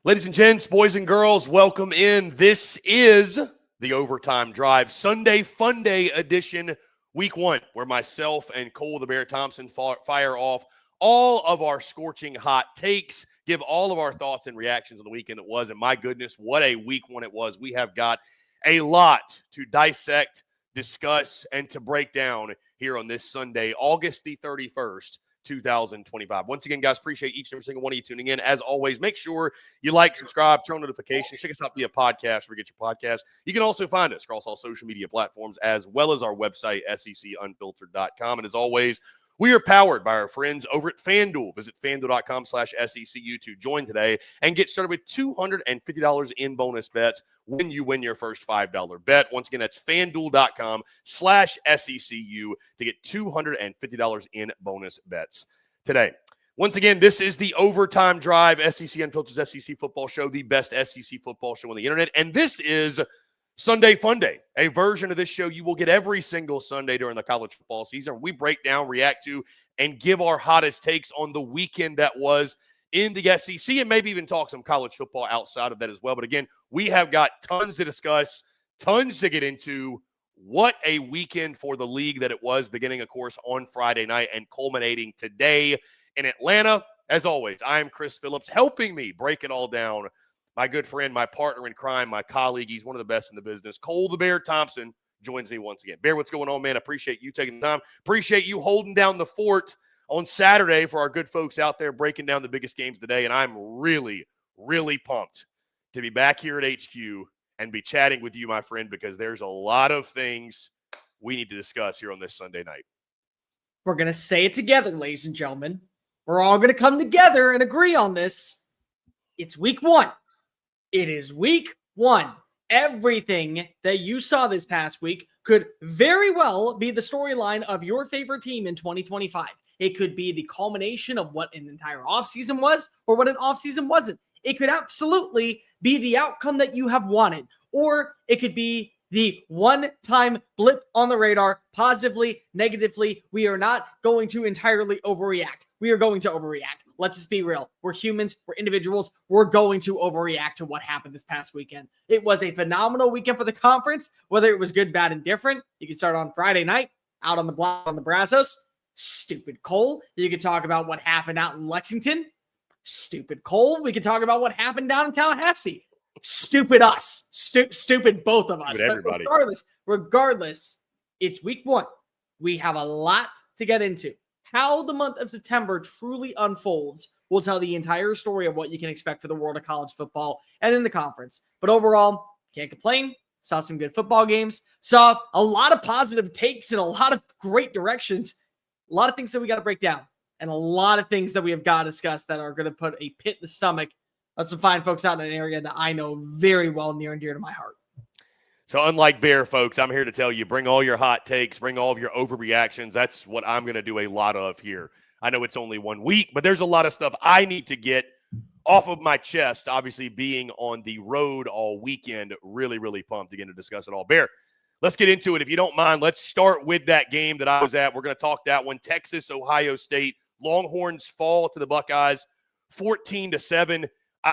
Ladies and gents, boys and girls, welcome in. This is the Overtime Drive Sunday Fun Day edition, week one, where myself and Cole the Bear Thompson fire off all of our scorching hot takes, give all of our thoughts and reactions on the weekend it was. And my goodness, what a week one it was. We have got a lot to dissect, discuss, and to break down here on this Sunday, August the 31st. 2025. Once again, guys, appreciate each and every single one of you tuning in. As always, make sure you like, subscribe, turn on notifications. Check us out via podcast where you get your podcast. You can also find us across all social media platforms as well as our website, secunfiltered.com. And as always, we are powered by our friends over at FanDuel. Visit FanDuel.com/SECU to join today and get started with $250 in bonus bets when you win your first $5 bet. Once again, that's FanDuel.com/SECU to get $250 in bonus bets today. Once again, this is the Overtime Drive, SEC Unfiltered SEC football show, the best SEC football show on the internet. And this is Sunday Fun Day, a version of this show you will get every single Sunday during the college football season. We break down, react to, and give our hottest takes on the weekend that was in the SEC and maybe even talk some college football outside of that as well. But again, we have got tons to discuss, tons to get into. What a weekend for the league that it was, beginning, of course, on Friday night and culminating today in Atlanta. As always, I am Chris Phillips, helping me break it all down. My good friend, my partner in crime, my colleague, he's one of the best in the business, Cole the Bear Thompson, joins me once again. Bear, what's going on, man? Appreciate you taking the time. Appreciate you holding down the fort on Saturday for our good folks out there breaking down the biggest games today. And I'm really, really pumped to be back here at HQ and be chatting with you, my friend, because there's a lot of things we need to discuss here on this Sunday night. We're going to say it together, ladies and gentlemen. We're all going to come together and agree on this. It's week one. It is week one. Everything that you saw this past week could very well be the storyline of your favorite team in 2025. It could be the culmination of what an entire offseason was or what an offseason wasn't. It could absolutely be the outcome that you have wanted, or it could be the one-time blip on the radar, positively, negatively. We are not going to entirely overreact. We are going to overreact. Let's just be real. We're humans. We're individuals. We're going to overreact to what happened this past weekend. It was a phenomenal weekend for the conference, whether it was good, bad, and different. You could start on Friday night, out on the block on the Brazos. Stupid Cole. You could talk about what happened out in Lexington. Stupid Cole. We could talk about what happened down in Tallahassee. Stupid us. Stupid both of us. Everybody. Regardless, it's week one. We have a lot to get into. How the month of September truly unfolds will tell the entire story of what you can expect for the world of college football and in the conference. But overall, can't complain. Saw some good football games. Saw a lot of positive takes in a lot of great directions. A lot of things that we got to break down. And a lot of things that we have got to discuss that are going to put a pit in the stomach of some fine folks out in an area that I know very well, near and dear to my heart. So unlike Bear, folks, I'm here to tell you, bring all your hot takes, bring all of your overreactions. That's what I'm going to do a lot of here. I know it's only 1 week, but there's a lot of stuff I need to get off of my chest, obviously being on the road all weekend. Really, really pumped to get to discuss it all. Bear, let's get into it. If you don't mind, let's start with that game that I was at. We're going to talk that one. Texas, Ohio State. Longhorns fall to the Buckeyes 14-7.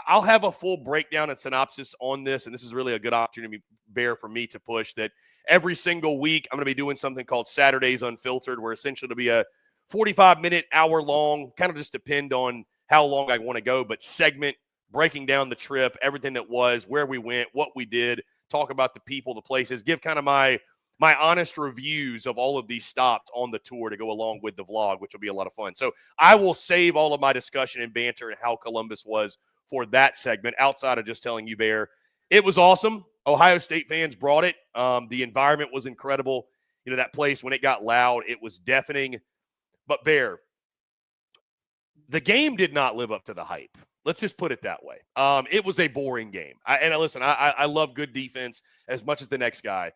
I'll have a full breakdown and synopsis on this, and this is really a good opportunity, Bear, for me to push that every single week I'm going to be doing something called Saturdays Unfiltered, where essentially it'll be a 45-minute, hour-long, kind of just depend on how long I want to go, but segment, breaking down the trip, everything that was, where we went, what we did, talk about the people, the places, give kind of my honest reviews of all of these stops on the tour to go along with the vlog, which will be a lot of fun. So I will save all of my discussion and banter and how Columbus was for that segment, outside of just telling you, Bear, it was awesome. Ohio State fans brought it. The environment was incredible. You know, that place, when it got loud, it was deafening. But, Bear, the game did not live up to the hype. Let's just put it that way. It was a boring game. Listen, I love good defense as much as the next guy,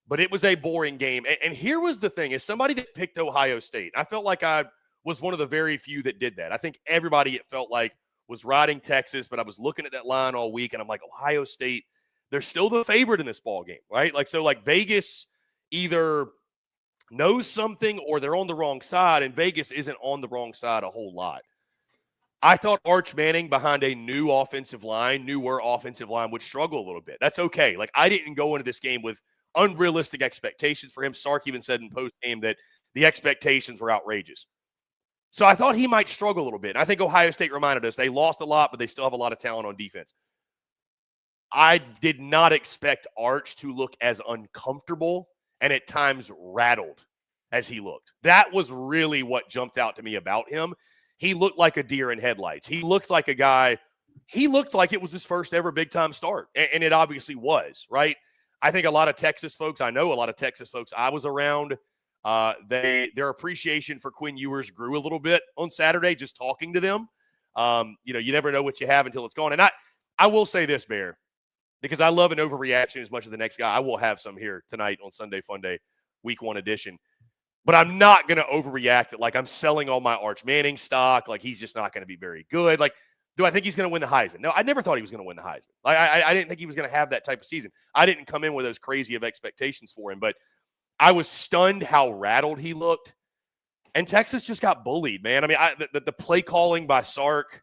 but it was a boring game. And here was the thing. As somebody that picked Ohio State, I felt like I was one of the very few that did that. I think everybody, it felt like, was riding Texas, but I was looking at that line all week, and I'm like, Ohio State, they're still the favorite in this ball game, right? So Vegas either knows something or they're on the wrong side, and Vegas isn't on the wrong side a whole lot. I thought Arch Manning behind a newer offensive line would struggle a little bit. That's okay. Like, I didn't go into this game with unrealistic expectations for him. Sark even said in post-game that the expectations were outrageous. So I thought he might struggle a little bit. And I think Ohio State reminded us they lost a lot, but they still have a lot of talent on defense. I did not expect Arch to look as uncomfortable and at times rattled as he looked. That was really what jumped out to me about him. He looked like a deer in headlights. He looked like a guy, he looked like it was his first ever big-time start, and it obviously was, right? I think a lot of Texas folks, I know a lot of Texas folks I was around, their appreciation for Quinn Ewers grew a little bit on Saturday, just talking to them. You never know what you have until it's gone. And I will say this, Bear, because I love an overreaction as much as the next guy. I will have some here tonight on Sunday Funday, Week 1 edition. But I'm not going to overreact it like I'm selling all my Arch Manning stock, like he's just not going to be very good. Like, do I think he's going to win the Heisman? No, I never thought he was going to win the Heisman. Like, I didn't think he was going to have that type of season. I didn't come in with those crazy of expectations for him, but I was stunned how rattled he looked. And Texas just got bullied, man. I mean, the play calling by Sark.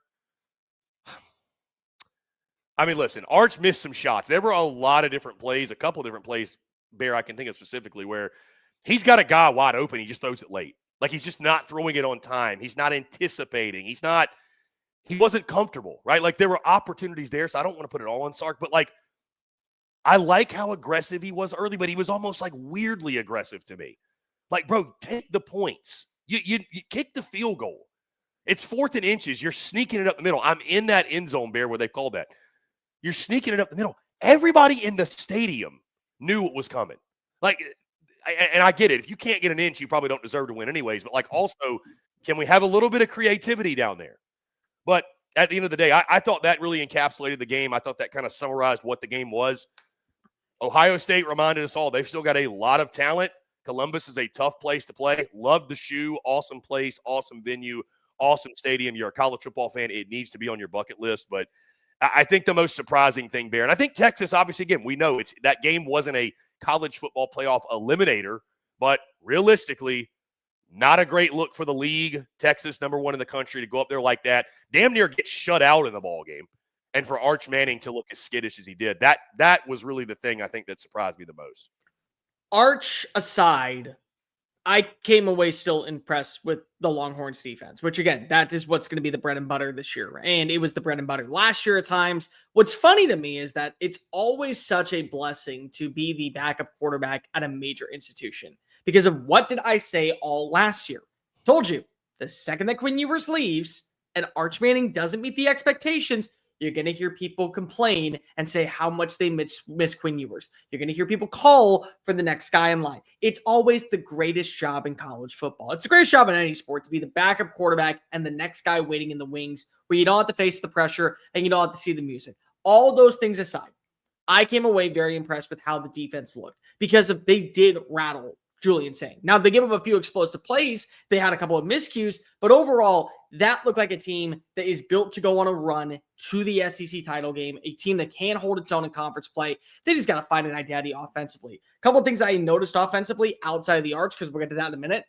I mean, listen, Arch missed some shots. There were a lot of different plays, a couple of different plays, Bear, I can think of specifically, where he's got a guy wide open. He just throws it late. Like, he's just not throwing it on time. He's not anticipating. He wasn't comfortable, right? Like, there were opportunities there, so I don't want to put it all on Sark, but, like, I like how aggressive he was early, but he was almost, like, weirdly aggressive to me. Like, bro, take the points. You kick the field goal. It's 4th and inches. You're sneaking it up the middle. I'm in that end zone, Bear, where they called that. You're sneaking it up the middle. Everybody in the stadium knew what was coming. Like, and I get it. If you can't get an inch, you probably don't deserve to win anyways. But, like, also, can we have a little bit of creativity down there? But at the end of the day, I thought that really encapsulated the game. I thought that kind of summarized what the game was. Ohio State reminded us all they've still got a lot of talent. Columbus is a tough place to play. Love the shoe. Awesome place. Awesome venue. Awesome stadium. You're a college football fan. It needs to be on your bucket list. But I think the most surprising thing, Bear, and I think Texas, obviously, again, we know that game wasn't a college football playoff eliminator, but realistically, not a great look for the league. Texas, number 1 in the country, to go up there like that, damn near get shut out in the ball game. And for Arch Manning to look as skittish as he did, that was really the thing I think that surprised me the most. Arch aside, I came away still impressed with the Longhorns defense, which, again, that is what's going to be the bread and butter this year. And it was the bread and butter last year at times. What's funny to me is that it's always such a blessing to be the backup quarterback at a major institution. Because of what did I say all last year? Told you, the second that Quinn Ewers leaves and Arch Manning doesn't meet the expectations, you're going to hear people complain and say how much they miss Quinn Ewers. You're going to hear people call for the next guy in line. It's always the greatest job in college football. It's the greatest job in any sport to be the backup quarterback and the next guy waiting in the wings where you don't have to face the pressure and you don't have to see the music. All those things aside, I came away very impressed with how the defense looked because they did rattle Julian Sain. Now, they gave up a few explosive plays. They had a couple of miscues, but overall, that looked like a team that is built to go on a run to the SEC title game, a team that can hold its own in conference play. They just got to find an identity offensively. A couple of things I noticed offensively outside of the Arch, because we'll get to that in a minute.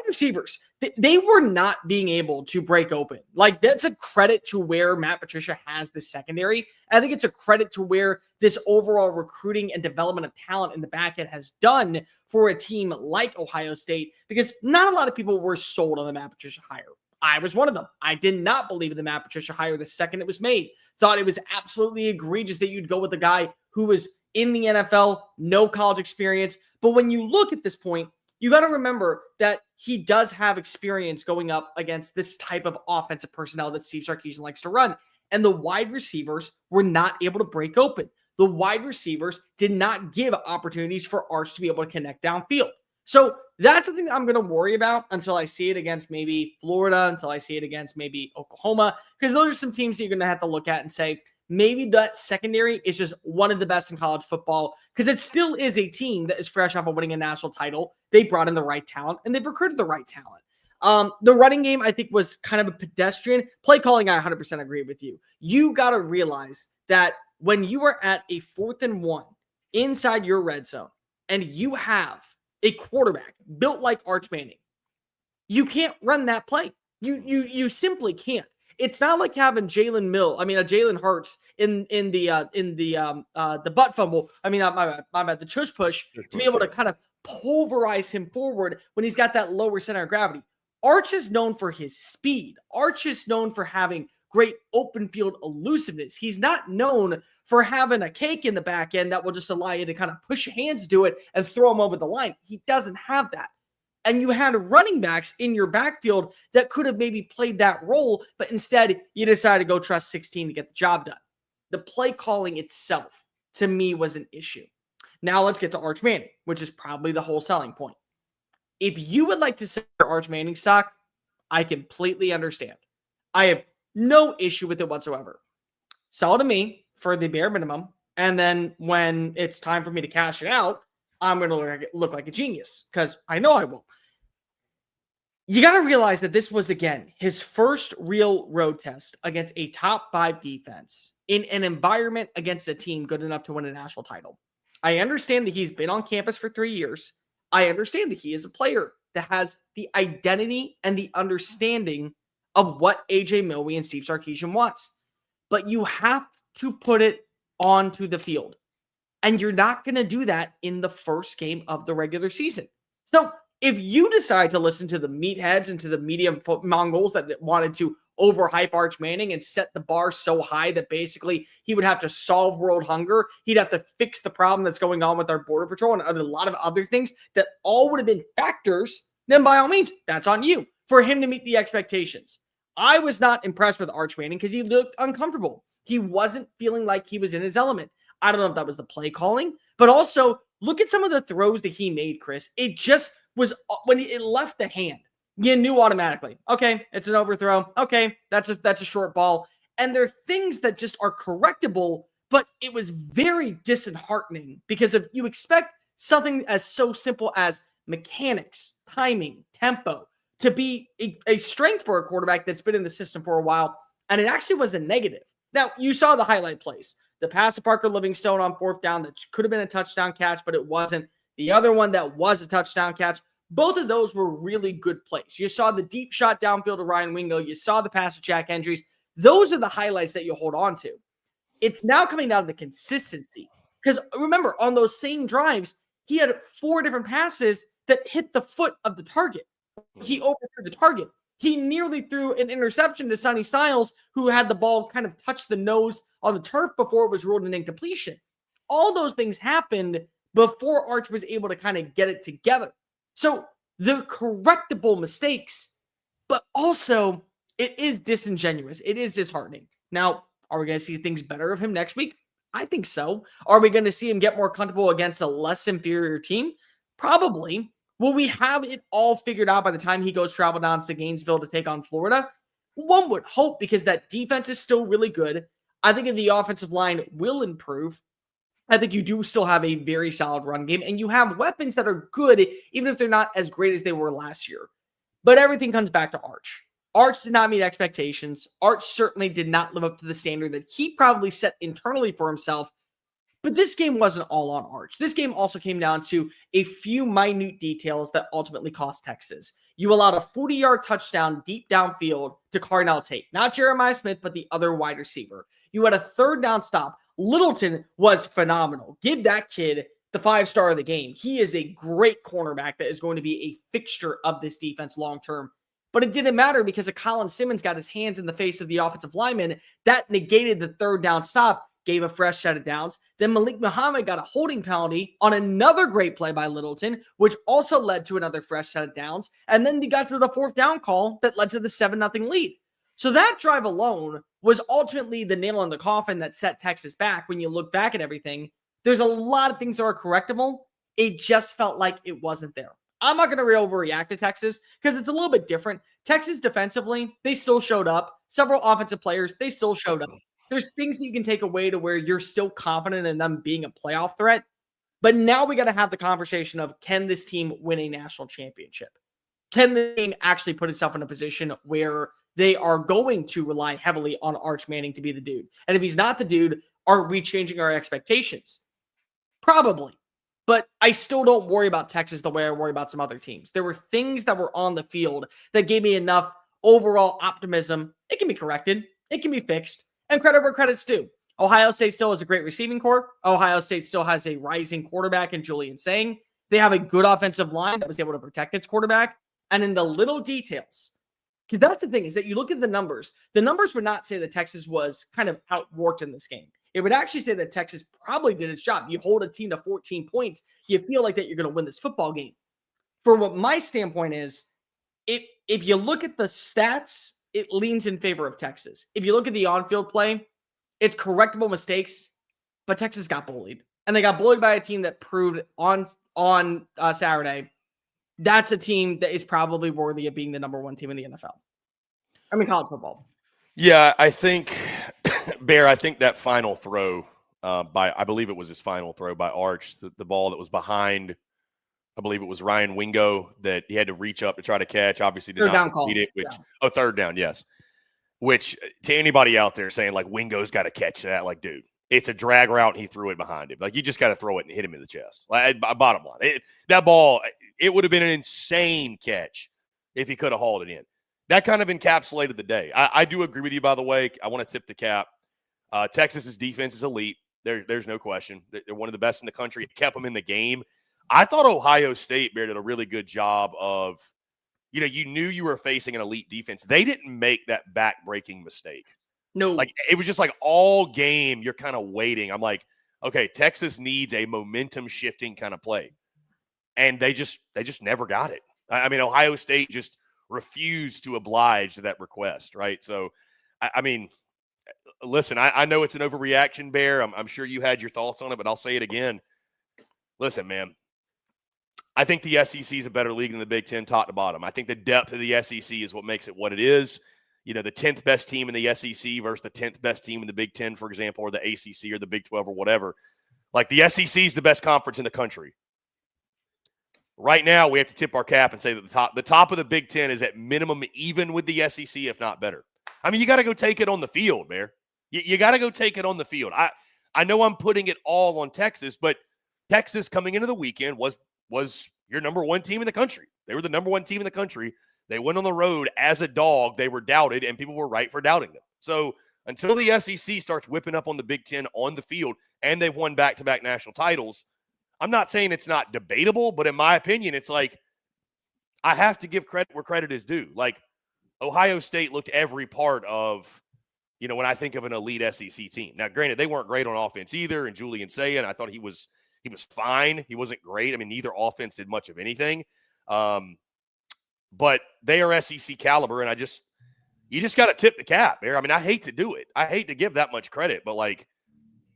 Receivers, they were not being able to break open. Like, that's a credit to where Matt Patricia has the secondary. I think it's a credit to where this overall recruiting and development of talent in the back end has done for a team like Ohio State, because not a lot of people were sold on the Matt Patricia hire. I was one of them. I did not believe in the Matt Patricia hire the second it was made. Thought it was absolutely egregious that you'd go with a guy who was in the NFL, no college experience. But when you look at this point, you got to remember that he does have experience going up against this type of offensive personnel that Steve Sarkisian likes to run. And the wide receivers were not able to break open. The wide receivers did not give opportunities for Arch to be able to connect downfield. So that's the thing that I'm going to worry about until I see it against maybe Florida, until I see it against maybe Oklahoma, because those are some teams that you're going to have to look at and say, maybe that secondary is just one of the best in college football, because it still is a team that is fresh off of winning a national title. They brought in the right talent, and they've recruited the right talent. The running game, I think, was kind of a pedestrian. Play calling, I 100% agree with you. You got to realize that when you are at a 4th and 1 inside your red zone, and you have a quarterback built like Arch Manning, you can't run that play. You simply can't. It's not like having Jalen Hurts in the butt fumble. My bad, the tush push to be able to kind of pulverize him forward when he's got that lower center of gravity. Arch is known for his speed. Arch is known for having great open field elusiveness. He's not known for having a cake in the back end that will just allow you to kind of push your hands to do it and throw him over the line. He doesn't have that. And you had running backs in your backfield that could have maybe played that role, but instead you decided to go trust 16 to get the job done. The play calling itself, to me, was an issue. Now let's get to Arch Manning, which is probably the whole selling point. If you would like to sell your Arch Manning stock, I completely understand. I have no issue with it whatsoever. Sell to me for the bare minimum, and then when it's time for me to cash it out, I'm going to look like a genius, because I know I will. You got to realize that this was, again, his first real road test against a top 5 defense in an environment against a team good enough to win a national title. I understand that he's been on campus for 3 years. I understand that he is a player that has the identity and the understanding of what AJ Milwee and Steve Sarkisian wants. But you have to put it onto the field. And you're not going to do that in the first game of the regular season. So if you decide to listen to the meatheads and to the media Mongols that wanted to overhype Arch Manning and set the bar so high that basically he would have to solve world hunger, he'd have to fix the problem that's going on with our border patrol and a lot of other things that all would have been factors, then by all means, that's on you for him to meet the expectations. I was not impressed with Arch Manning because he looked uncomfortable. He wasn't feeling like he was in his element. I don't know if that was the play calling, but also look at some of the throws that he made, Chris. It just was when it left the hand, you knew automatically, okay, it's an overthrow. Okay, that's a short ball. And there are things that just are correctable, but it was very disheartening because if you expect something as so simple as mechanics, timing, tempo to be a strength for a quarterback that's been in the system for a while, and it actually was a negative. Now, you saw the highlight plays. The pass to Parker Livingstone on 4th down that could have been a touchdown catch, but it wasn't. The other one that was a touchdown catch. Both of those were really good plays. You saw the deep shot downfield to Ryan Wingo. You saw the pass to Jack Hendries. Those are the highlights that you hold on to. It's now coming down to the consistency. Because remember, on those same drives, he had 4 different passes that hit the foot of the target. He overthrew the target. He nearly threw an interception to Sonny Styles, who had the ball kind of touch the nose on the turf before it was ruled an incompletion. All those things happened before Arch was able to kind of get it together. So they're correctable mistakes, but also it is disingenuous. It is disheartening. Now, are we going to see things better of him next week? I think so. Are we going to see him get more comfortable against a less inferior team? Probably. Will we have it all figured out by the time he goes travel down to Gainesville to take on Florida? One would hope, because that defense is still really good. I think the offensive line will improve. I think you do still have a very solid run game, and you have weapons that are good, even if they're not as great as they were last year. But everything comes back to Arch. Arch did not meet expectations. Arch certainly did not live up to the standard that he probably set internally for himself. But this game wasn't all on Arch. This game also came down to a few minute details that ultimately cost Texas. You allowed a 40-yard touchdown deep downfield to Carnell Tate. Not Jeremiah Smith, but the other wide receiver. You had a 3rd down stop. Littleton was phenomenal. Give that kid the 5-star of the game. He is a great cornerback that is going to be a fixture of this defense long-term. But it didn't matter because of Colin Simmons got his hands in the face of the offensive lineman. That negated the 3rd down stop, gave a fresh set of downs. Then Malik Muhammad got a holding penalty on another great play by Littleton, which also led to another fresh set of downs. And then they got to the 4th down call that led to the 7-0 lead. So that drive alone was ultimately the nail in the coffin that set Texas back. When you look back at everything, there's a lot of things that are correctable. It just felt like it wasn't there. I'm not going to overreact to Texas because it's a little bit different. Texas defensively, they still showed up. Several offensive players, they still showed up. There's things that you can take away to where you're still confident in them being a playoff threat. But now we got to have the conversation of, can this team win a national championship? Can the team actually put itself in a position where they are going to rely heavily on Arch Manning to be the dude? And if he's not the dude, are we changing our expectations? Probably. But I still don't worry about Texas the way I worry about some other teams. There were things that were on the field that gave me enough overall optimism, it can be corrected. It can be fixed. And credit where credit's due. Ohio State still has a great receiving core. Ohio State still has a rising quarterback in Julian Sang. They have a good offensive line that was able to protect its quarterback. And in the little details, because that's the thing, is that you look at the numbers would not say that Texas was kind of outworked in this game. It would actually say that Texas probably did its job. You hold a team to 14 points, you feel like that you're going to win this football game. For what my standpoint is, if you look at the stats, it leans in favor of Texas. If you look at the on-field play, it's correctable mistakes, but Texas got bullied. And they got bullied by a team that proved on Saturday that's a team that is probably worthy of being the number one team in the NFL. I mean, college football. Yeah, I think, Bear, I think that final throw I believe it was his final throw by Arch, the ball that was behind, I believe it was Ryan Wingo that he had to reach up to try to catch. Obviously did not complete it. Which, yeah. Third down, yes. Which, to anybody out there saying, like, Wingo's got to catch that, like, dude, it's a drag route and he threw it behind him. Like, you just got to throw it and hit him in the chest. Like, bottom line, that ball, it would have been an insane catch if he could have hauled it in. That kind of encapsulated the day. I do agree with you, by the way. I want to tip the cap. Texas's defense is elite. There's no question. They're one of the best in the country. It kept them in the game. I thought Ohio State, Bear, did a really good job of, you knew you were facing an elite defense. They didn't make that back-breaking mistake. No. Like, it was just like all game you're kind of waiting. I'm like, okay, Texas needs a momentum-shifting kind of play. And they just never got it. I mean, Ohio State just refused to oblige to that request, right? So, I mean, listen, I know it's an overreaction, Bear. I'm sure you had your thoughts on it, but I'll say it again. Listen, man, I think the SEC is a better league than the Big Ten top to bottom. I think the depth of the SEC is what makes it what it is. The 10th best team in the SEC versus the 10th best team in the Big Ten, for example, or the ACC or the Big 12 or whatever. Like, the SEC is the best conference in the country. Right now, we have to tip our cap and say that the top of the Big Ten is at minimum even with the SEC, if not better. I mean, you got to go take it on the field, Bear. You got to go take it on the field. I know I'm putting it all on Texas, but Texas coming into the weekend was your number one team in the country. They were the number one team in the country. They went on the road as a dog. They were doubted, and people were right for doubting them. So until the SEC starts whipping up on the Big Ten on the field, and they've won back-to-back national titles, I'm not saying it's not debatable, but in my opinion, it's like I have to give credit where credit is due. Like, Ohio State looked every part of, when I think of an elite SEC team. Now, granted, they weren't great on offense either, and Julian Sang, I thought he was fine. He wasn't great. I mean, neither offense did much of anything. But they are SEC caliber, and you just got to tip the cap, Bear. I mean, I hate to do it. I hate to give that much credit, but like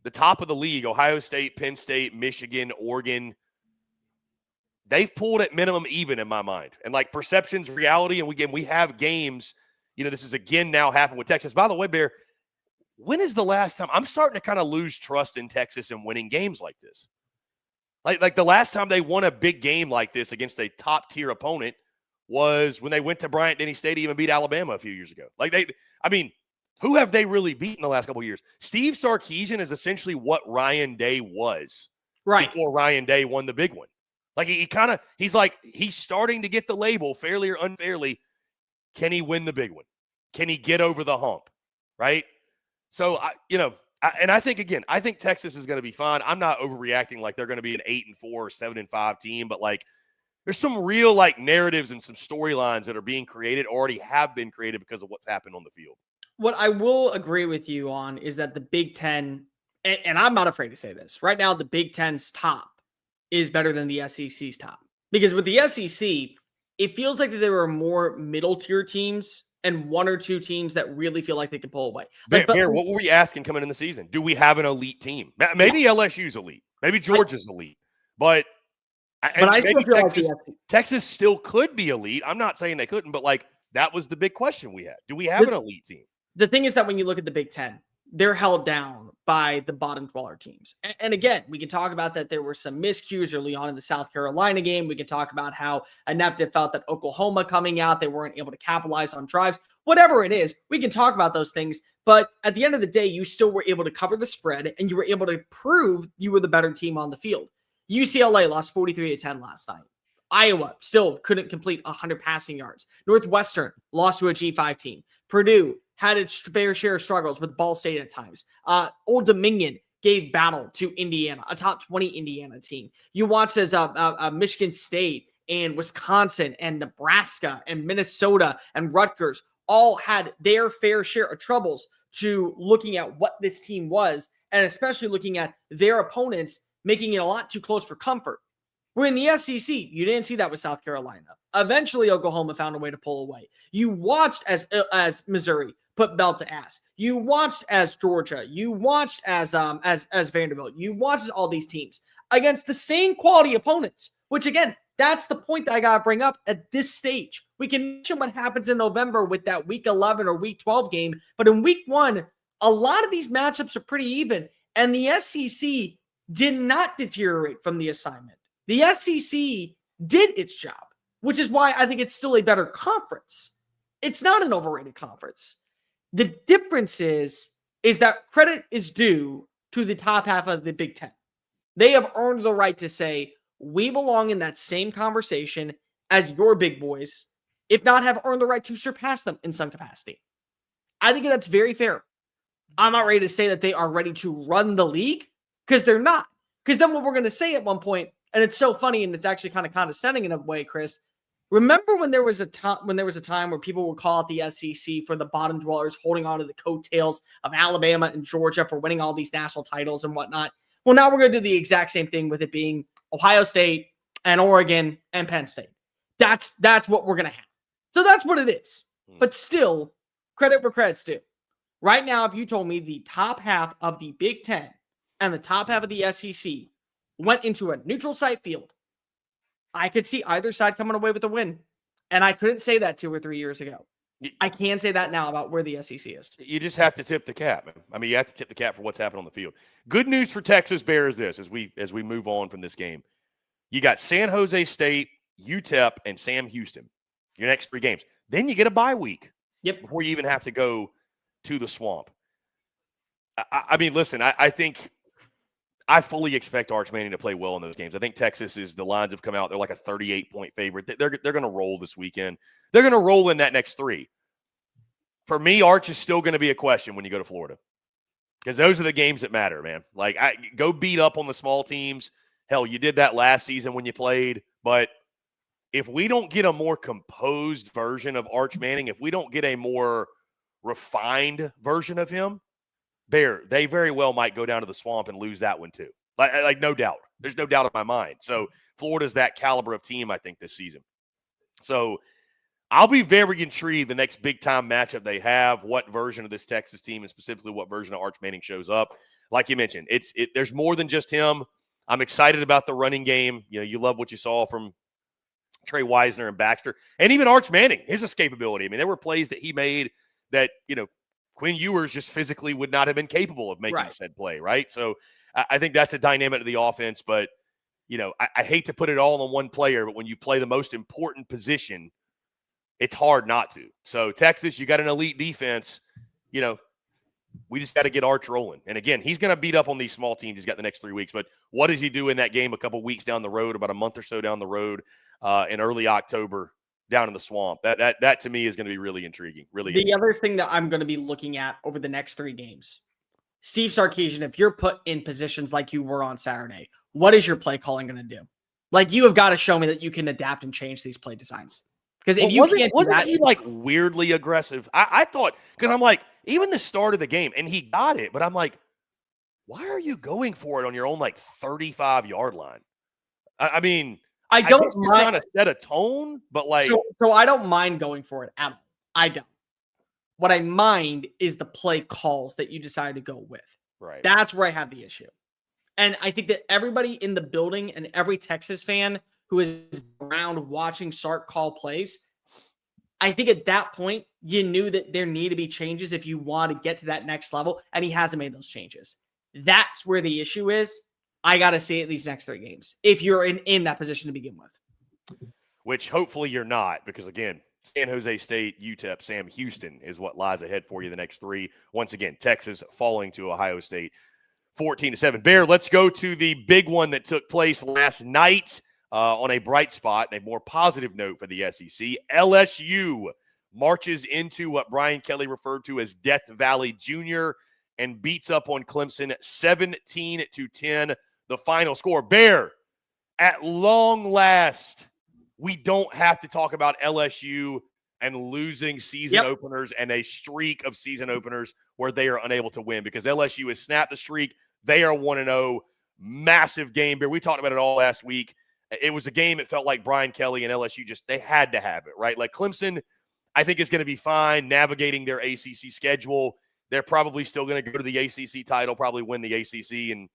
the top of the league, Ohio State, Penn State, Michigan, Oregon, they've pulled at minimum even in my mind. And like perception's reality, and we have games, this is again now happened with Texas. By the way, Bear, when is the last time? I'm starting to kind of lose trust in Texas and winning games like this. Like the last time they won a big game like this against a top-tier opponent was when they went to Bryant-Denny Stadium and beat Alabama a few years ago. Who have they really beaten the last couple of years? Steve Sarkisian is essentially what Ryan Day was before Ryan Day won the big one. Like, he's starting to get the label, fairly or unfairly. Can he win the big one? Can he get over the hump? Right? So, I think Texas is going to be fine. I'm not overreacting like they're going to be an 8-4 or 7-5 team, but like there's some real like narratives and some storylines that are being created, already have been created because of what's happened on the field. What I will agree with you on is that the Big Ten, and I'm not afraid to say this, right now the Big Ten's top is better than the SEC's top. Because with the SEC, it feels like that there are more middle tier teams and one or two teams that really feel like they can pull away. Bear, what were we asking coming in the season? Do we have an elite team? Maybe LSU's elite. Maybe Georgia's elite. But I still feel Texas still could be elite. I'm not saying they couldn't, but like that was the big question we had. Do we have an elite team? The thing is that when you look at the Big Ten, they're held down by the bottom 12 teams. And again, we can talk about that there were some miscues early on in the South Carolina game. We can talk about how Inepta felt that Oklahoma coming out, they weren't able to capitalize on drives. Whatever it is, we can talk about those things. But at the end of the day, you still were able to cover the spread and you were able to prove you were the better team on the field. UCLA lost 43-10 last night. Iowa still couldn't complete 100 passing yards. Northwestern lost to a G5 team. Purdue had its fair share of struggles with Ball State at times. Old Dominion gave battle to Indiana, a top 20 Indiana team. You watched as Michigan State and Wisconsin and Nebraska and Minnesota and Rutgers all had their fair share of troubles to looking at what this team was, and especially looking at their opponents making it a lot too close for comfort. We're in the SEC. You didn't see that with South Carolina. Eventually, Oklahoma found a way to pull away. You watched as Missouri put belt to ass. You watched as Georgia. You watched as Vanderbilt. You watched as all these teams against the same quality opponents, which again, that's the point that I got to bring up at this stage. We can mention what happens in November with that week 11 or week 12 game, but in week 1, a lot of these matchups are pretty even, and the SEC did not deteriorate from the assignment. The SEC did its job, which is why I think it's still a better conference. It's not an overrated conference. The difference is that credit is due to the top half of the Big Ten. They have earned the right to say, we belong in that same conversation as your big boys, if not have earned the right to surpass them in some capacity. I think that's very fair. I'm not ready to say that they are ready to run the league, because they're not. Because then what we're going to say at one point, and it's so funny and it's actually kind of condescending in a way, Chris. Remember when there was a time where people would call out the SEC for the bottom dwellers holding on to the coattails of Alabama and Georgia for winning all these national titles and whatnot? Well, now we're going to do the exact same thing with it being Ohio State and Oregon and Penn State. That's what we're going to have. So that's what it is. But still, credit where credit's due. Right now, if you told me the top half of the Big Ten and the top half of the SEC went into a neutral site field, I could see either side coming away with a win. And I couldn't say that 2 or 3 years ago. I can say that now about where the SEC is. You just have to tip the cap, man. I mean, you have to tip the cap for what's happened on the field. Good news for Texas Bear is this, as we move on from this game. You got San Jose State, UTEP, and Sam Houston, your next 3 games. Then you get a bye week. Yep. Before you even have to go to the Swamp. I mean, listen, I think I fully expect Arch Manning to play well in those games. I think Texas the lines have come out. They're like a 38-point favorite. They're going to roll this weekend. They're going to roll in that next 3. For me, Arch is still going to be a question when you go to Florida, because those are the games that matter, man. Like, go beat up on the small teams. Hell, you did that last season when you played. But if we don't get a more composed version of Arch Manning, if we don't get a more refined version of him, Bear, they very well might go down to the Swamp and lose that one too. Like no doubt. There's no doubt in my mind. So Florida's that caliber of team, I think, this season. So I'll be very intrigued the next big-time matchup they have, what version of this Texas team and specifically what version of Arch Manning shows up. Like you mentioned, there's more than just him. I'm excited about the running game. You know, you love what you saw from Trey Wisner and Baxter. And even Arch Manning, his escapability. I mean, there were plays that he made that, you know, Quinn Ewers just physically would not have been capable of making said play, right? So I think that's a dynamic of the offense. But, you know, I hate to put it all on one player, but when you play the most important position, it's hard not to. So Texas, you got an elite defense. You know, we just got to get Arch rolling. And again, he's going to beat up on these small teams. He's got the next 3 weeks. But what does he do in that game a couple weeks down the road, about a month or so down the road in early October? Down in the Swamp. That to me is going to be really intriguing. The other thing that I'm going to be looking at over the next 3 games, Steve Sarkisian, if you're put in positions like you were on Saturday, what is your play calling going to do? Like, you have got to show me that you can adapt and change these play designs. Because if you can't do that, he like weirdly aggressive? I thought, because I'm like, even the start of the game, and he got it, but I'm like, why are you going for it on your own like 35-yard line? I mean. I don't mind trying to set a tone, but like so I don't mind going for it at all. I don't. What I mind is the play calls that you decide to go with. Right. That's where I have the issue. And I think that everybody in the building and every Texas fan who is around watching Sark call plays, I think at that point you knew that there need to be changes if you want to get to that next level, and he hasn't made those changes. That's where the issue is. I got to see it these next 3 games if you're in that position to begin with. Which hopefully you're not, because, again, San Jose State, UTEP, Sam Houston is what lies ahead for you the next 3. Once again, Texas falling to Ohio State 14-7. Bear, let's go to the big one that took place last night. On a bright spot and a more positive note for the SEC, LSU marches into what Brian Kelly referred to as Death Valley Junior and beats up on Clemson 17-10. The final score. Bear, at long last, we don't have to talk about LSU and losing season openers and a streak of season openers where they are unable to win, because LSU has snapped the streak. They are 1-0. Massive game, Bear. We talked about it all last week. It was a game, it felt like Brian Kelly and LSU they had to have it, right? Like Clemson, I think, is going to be fine navigating their ACC schedule. They're probably still going to go to the ACC title, probably win the ACC and,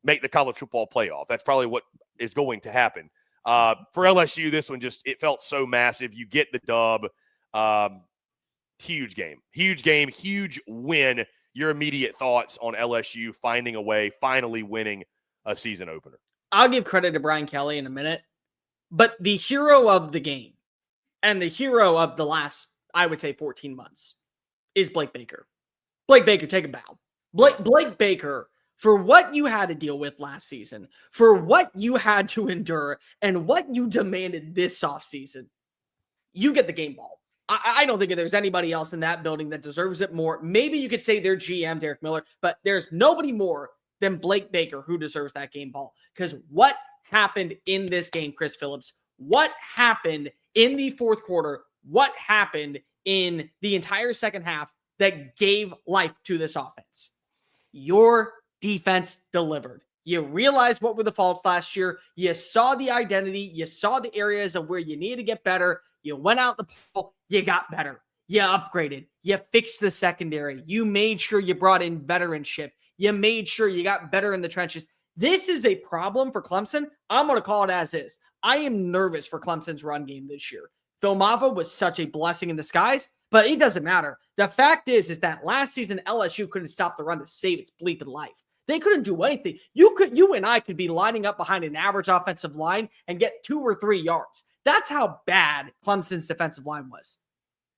make the college football playoff. That's probably what is going to happen. For LSU, this one it felt so massive. You get the dub. Huge game, huge win. Your immediate thoughts on LSU finding a way, finally winning a season opener? I'll give credit to Brian Kelly in a minute, but the hero of the game and the hero of the last, I would say, 14 months is Blake Baker. Blake Baker, take a bow. Blake Baker, for what you had to deal with last season, for what you had to endure, and what you demanded this offseason, you get the game ball. I don't think there's anybody else in that building that deserves it more. Maybe you could say their GM, Derek Miller, but there's nobody more than Blake Baker who deserves that game ball. Because what happened in this game, Chris Phillips? What happened in the fourth quarter? What happened in the entire second half that gave life to this offense? Your defense delivered. You realized what were the faults last year. You saw the identity. You saw the areas of where you need to get better. You went out the pool. You got better. You upgraded. You fixed the secondary. You made sure you brought in veteranship. You made sure you got better in the trenches. This is a problem for Clemson. I'm going to call it as is. I am nervous for Clemson's run game this year. Phil Mafah was such a blessing in disguise, but it doesn't matter. The fact is that last season LSU couldn't stop the run to save its bleeping life. They couldn't do anything. You and I could be lining up behind an average offensive line and get 2 or 3 yards. That's how bad Clemson's defensive line was.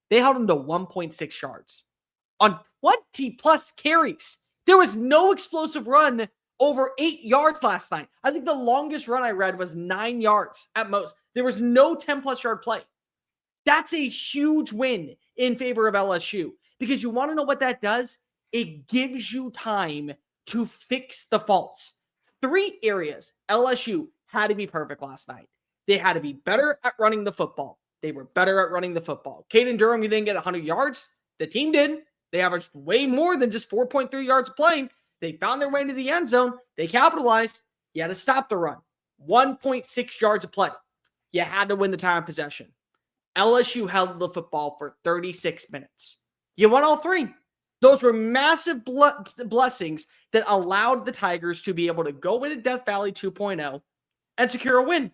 They held them to 1.6 yards on 20-plus carries. There was no explosive run over 8 yards last night. I think the longest run I read was 9 yards at most. There was no 10-plus yard play. That's a huge win in favor of LSU, because you want to know what that does? It gives you time to fix the faults. 3 areas LSU had to be perfect last night. They had to be better at running the football. They were better at running the football. Caden Durham, he didn't get 100 yards. The team did. They averaged way more than just 4.3 yards of playing. They found their way into the end zone. They capitalized. You had to stop the run. 1.6 yards of play. You had to win the time of possession. LSU held the football for 36 minutes. You won all 3. Those were massive blessings that allowed the Tigers to be able to go into Death Valley 2.0 and secure a win.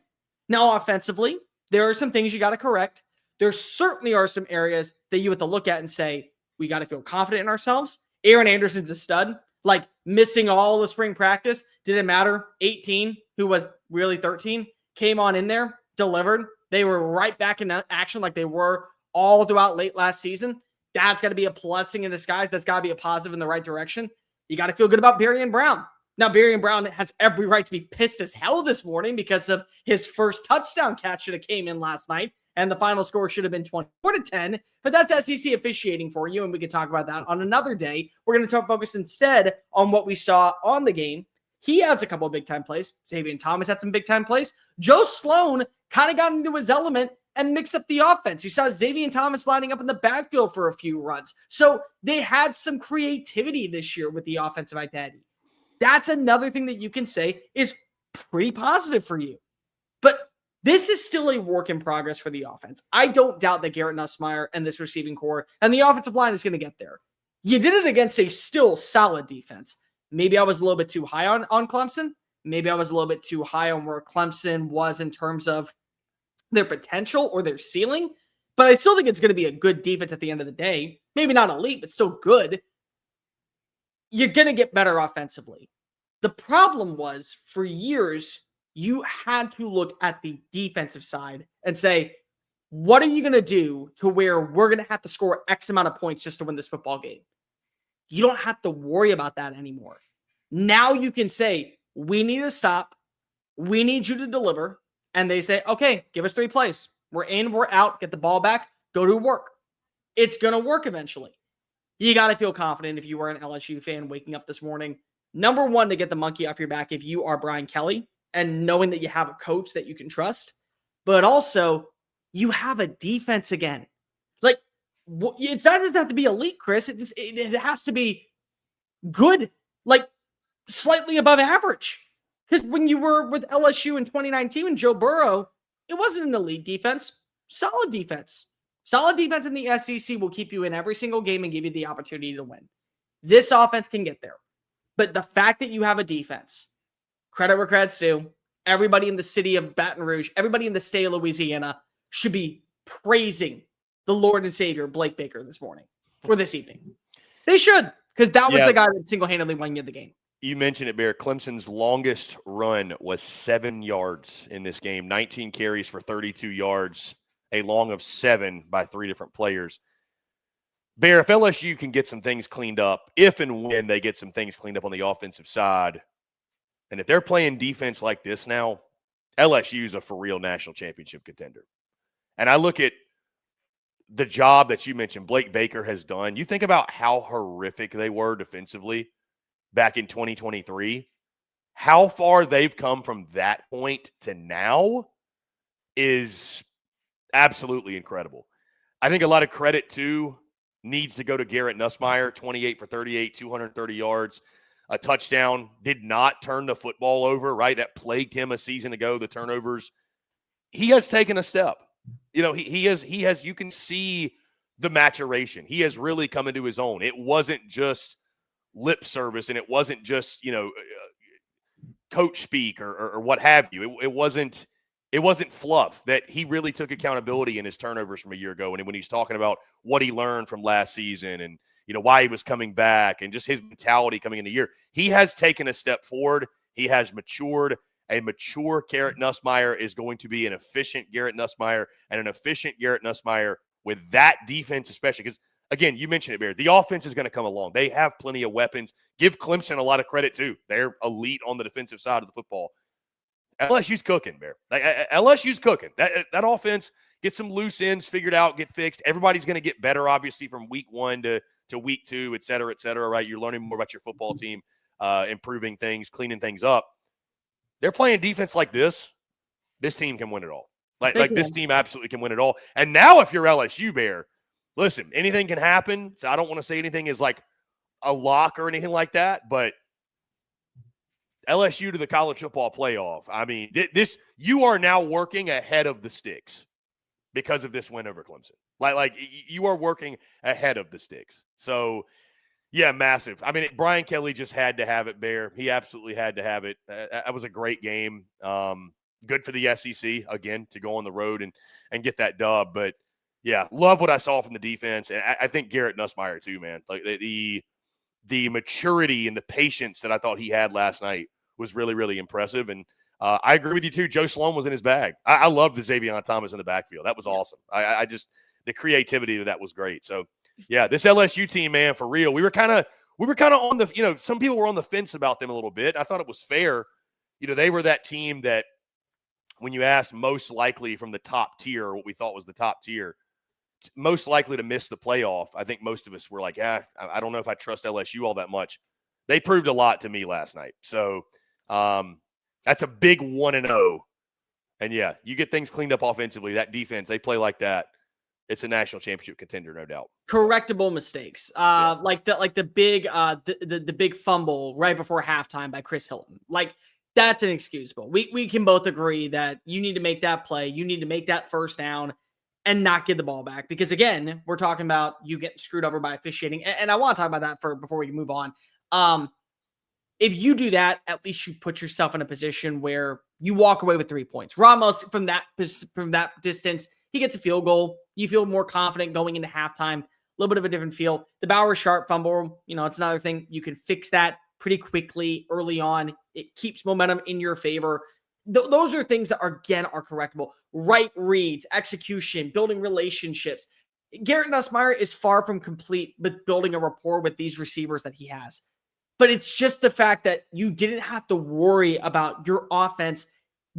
Now, offensively, there are some things you got to correct. There certainly are some areas that you have to look at and say, we got to feel confident in ourselves. Aaron Anderson's a stud. Like, missing all the spring practice, didn't matter. 18, who was really 13, came on in there, delivered. They were right back in action like they were all throughout late last season. That's got to be a blessing in disguise. That's got to be a positive in the right direction. You got to feel good about Berrien Brown. Now, Berrien Brown has every right to be pissed as hell this morning because of his first touchdown catch that came in last night, and the final score should have been 24-10. But that's SEC officiating for you, and we can talk about that on another day. We're going to focus instead on what we saw on the game. He adds a couple of big-time plays. Xavier Thomas had some big-time plays. Joe Sloan kind of got into his element and mixed up the offense. You saw Xavier Thomas lining up in the backfield for a few runs. So they had some creativity this year with the offensive identity. That's another thing that you can say is pretty positive for you. But this is still a work in progress for the offense. I don't doubt that Garrett Nussmeier and this receiving core and the offensive line is going to get there. You did it against a still solid defense. Maybe I was a little bit too high on Clemson. Maybe I was a little bit too high on where Clemson was in terms of their potential or their ceiling. But I still think it's going to be a good defense at the end of the day. Maybe not elite, but still good. You're going to get better offensively. The problem was, for years, you had to look at the defensive side and say, what are you going to do to where we're going to have to score X amount of points just to win this football game? You don't have to worry about that anymore. Now you can say, we need to stop. we need you to deliver. And they say, okay, give us 3 plays. We're in, we're out, get the ball back, go to work. It's going to work eventually. You got to feel confident if you were an LSU fan waking up this morning. Number one, to get the monkey off your back if you are Brian Kelly and knowing that you have a coach that you can trust, but also you have a defense again. Like, it doesn't have to be elite, Chris. It has to be good, like slightly above average. Because when you were with LSU in 2019 and Joe Burrow, it wasn't an elite defense, solid defense. Solid defense in the SEC will keep you in every single game and give you the opportunity to win. This offense can get there. But the fact that you have a defense, credit where credit's due, everybody in the city of Baton Rouge, everybody in the state of Louisiana should be praising the Lord and Savior, Blake Baker, this morning or this evening. They should, because that was the guy that single-handedly won you the game. You mentioned it, Bear. Clemson's longest run was 7 yards in this game, 19 carries for 32 yards, a long of 7 by 3 different players. Bear, if LSU can get some things cleaned up, if and when they get some things cleaned up on the offensive side, and if they're playing defense like this now, LSU is a for real national championship contender. And I look at the job that you mentioned Blake Baker has done. You think about how horrific they were defensively back in 2023. How far they've come from that point to now is absolutely incredible. I think a lot of credit, too, needs to go to Garrett Nussmeier, 28 for 38, 230 yards, a touchdown. Did not turn the football over, right? That plagued him a season ago, the turnovers. He has taken a step. You know, he has, you can see the maturation. He has really come into his own. It wasn't just lip service, and it wasn't just, coach speak or what have you. It wasn't fluff. That he really took accountability in his turnovers from a year ago. And when he's talking about what he learned from last season and, why he was coming back and just his mentality coming in the year, he has taken a step forward. He has matured. A mature Garrett Nussmeier is going to be an efficient Garrett Nussmeier, and an efficient Garrett Nussmeier with that defense, especially because, again, you mentioned it, Bear. The offense is going to come along. They have plenty of weapons. Give Clemson a lot of credit, too. They're elite on the defensive side of the football. LSU's cooking, Bear. LSU's cooking. That offense, get some loose ends figured out, get fixed. Everybody's going to get better, obviously, from week 1 to week 2, et cetera, right? You're learning more about your football team, improving things, cleaning things up. They're playing defense like this. This team can win it all. Like this team absolutely can win it all. And now if you're LSU, Bear, listen, anything can happen. So I don't want to say anything is like a lock or anything like that, but LSU to the college football playoff. I mean, this you are now working ahead of the sticks because of this win over Clemson. Like you are working ahead of the sticks. So, yeah, massive. I mean, Brian Kelly just had to have it, Bear. He absolutely had to have it. That was a great game. Good for the SEC, again, to go on the road and get that dub. But, yeah, love what I saw from the defense. And I think Garrett Nussmeier, too, man. Like the maturity and the patience that I thought he had last night was really, really impressive. And I agree with you, too. Joe Sloan was in his bag. I love the Xavier Thomas in the backfield. That was awesome. I just – the creativity of that was great. So, yeah, this LSU team, man, for real. We were kind of on the, some people were on the fence about them a little bit. I thought it was fair. They were that team that when you asked most likely from the top tier, what we thought was the top tier, most likely to miss the playoff, I think most of us were like, I don't know if I trust LSU all that much. They proved a lot to me last night. So that's a big 1-0. And, yeah, you get things cleaned up offensively. That defense, they play like that. It's a national championship contender, no doubt. Correctable mistakes, like the big fumble right before halftime by Chris Hilton. Like that's inexcusable. We can both agree that you need to make that play. You need to make that first down and not get the ball back because again, we're talking about you getting screwed over by officiating. And I want to talk about that before we move on. If you do that, at least you put yourself in a position where you walk away with 3 points. Ramos from that distance, he gets a field goal. You feel more confident going into halftime. A little bit of a different feel. The Bauer-Sharp fumble, it's another thing. You can fix that pretty quickly early on. It keeps momentum in your favor. Those are things that are correctable. Right reads, execution, building relationships. Garrett Nussmeier is far from complete with building a rapport with these receivers that he has. But it's just the fact that you didn't have to worry about your offense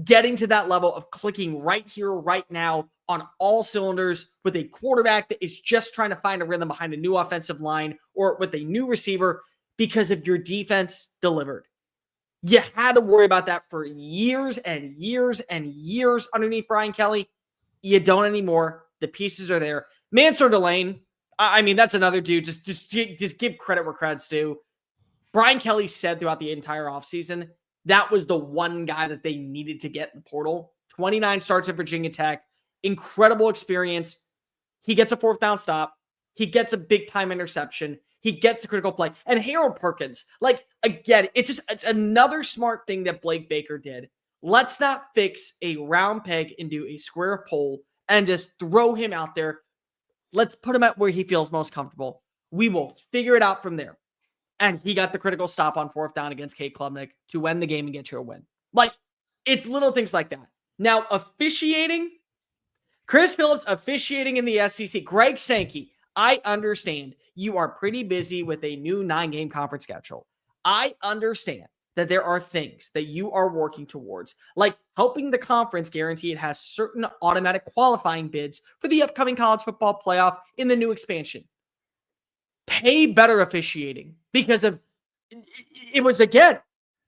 getting to that level of clicking right here, right now on all cylinders with a quarterback that is just trying to find a rhythm behind a new offensive line or with a new receiver because of your defense delivered. You had to worry about that for years and years and years underneath Brian Kelly. You don't anymore. The pieces are there. Mansour Delane, I mean, that's another dude. Just give credit where credit's due. Brian Kelly said throughout the entire offseason, that was the one guy that they needed to get in the portal. 29 starts at Virginia Tech. Incredible experience. He gets a 4th down stop. He gets a big-time interception. He gets the critical play. And Harold Perkins, like, again, it's another smart thing that Blake Baker did. Let's not fix a round peg into a square pole and just throw him out there. Let's put him at where he feels most comfortable. We will figure it out from there. And he got the critical stop on 4th down against Kate Klubnik to win the game and get you a win. Like, it's little things like that. Now, officiating, Chris Phillips officiating in the SEC. Greg Sankey, I understand you are pretty busy with a new 9-game conference schedule. I understand that there are things that you are working towards, like helping the conference guarantee it has certain automatic qualifying bids for the upcoming college football playoff in the new expansion. Pay better officiating because of it was, again,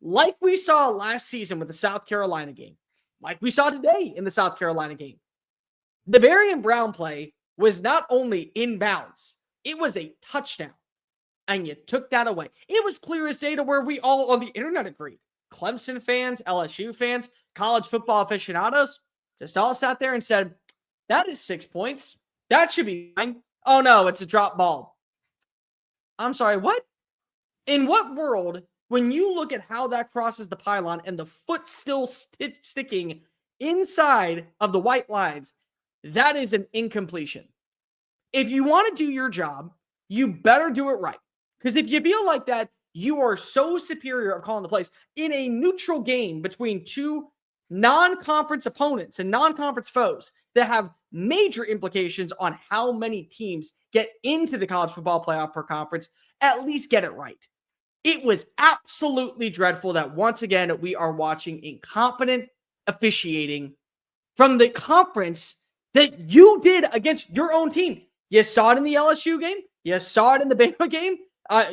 like we saw last season with the South Carolina game, like we saw today in the South Carolina game. The Varian Brown play was not only inbounds, it was a touchdown. And you took that away. It was clear as day to where we all on the internet agreed. Clemson fans, LSU fans, college football aficionados just all sat there and said, that is 6 points. That should be fine. Oh no, it's a drop ball. I'm sorry, what? In what world, when you look at how that crosses the pylon and the foot still sticking inside of the white lines, that is an incompletion. If you want to do your job, you better do it right. Because if you feel like that, you are so superior at calling the plays in a neutral game between two non-conference opponents and non-conference foes that have major implications on how many teams get into the college football playoff per conference, at least get it right. It was absolutely dreadful that once again, we are watching incompetent officiating from the conference that you did against your own team. You saw it in the LSU game. You saw it in the Baylor game.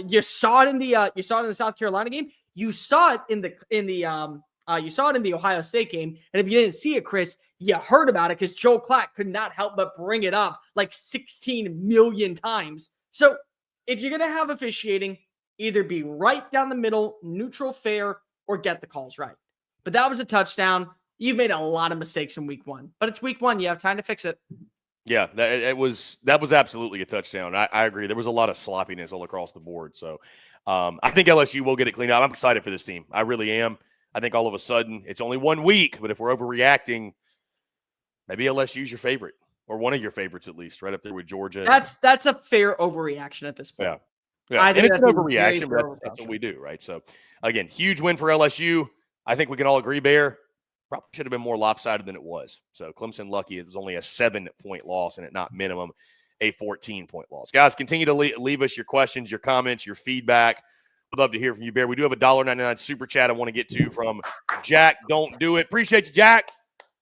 You saw it in the South Carolina game. You saw it in the Ohio State game. And if you didn't see it, Chris, you heard about it because Joel Klatt could not help but bring it up like 16 million times. So if you're going to have officiating, either be right down the middle, neutral, fair, or get the calls right. But that was a touchdown. You've made a lot of mistakes in week one, but it's week one. You have time to fix it. Yeah, that was absolutely a touchdown. I agree. There was a lot of sloppiness all across the board. So I think LSU will get it cleaned up. I'm excited for this team. I really am. I think all of a sudden it's only 1 week, but if we're overreacting, maybe LSU's your favorite or one of your favorites at least, right up there with Georgia. That's a fair overreaction at this point. Yeah. I think it's an overreaction, but that's what we do, right? So again, huge win for LSU. I think we can all agree, Bear. Probably should have been more lopsided than it was. So Clemson lucky it was only a 7-point loss and at not minimum a 14-point loss. Guys, continue to leave us your questions, your comments, your feedback. We'd love to hear from you, Bear. We do have a $1.99 super chat I want to get to from Jack. Don't do it. Appreciate you, Jack.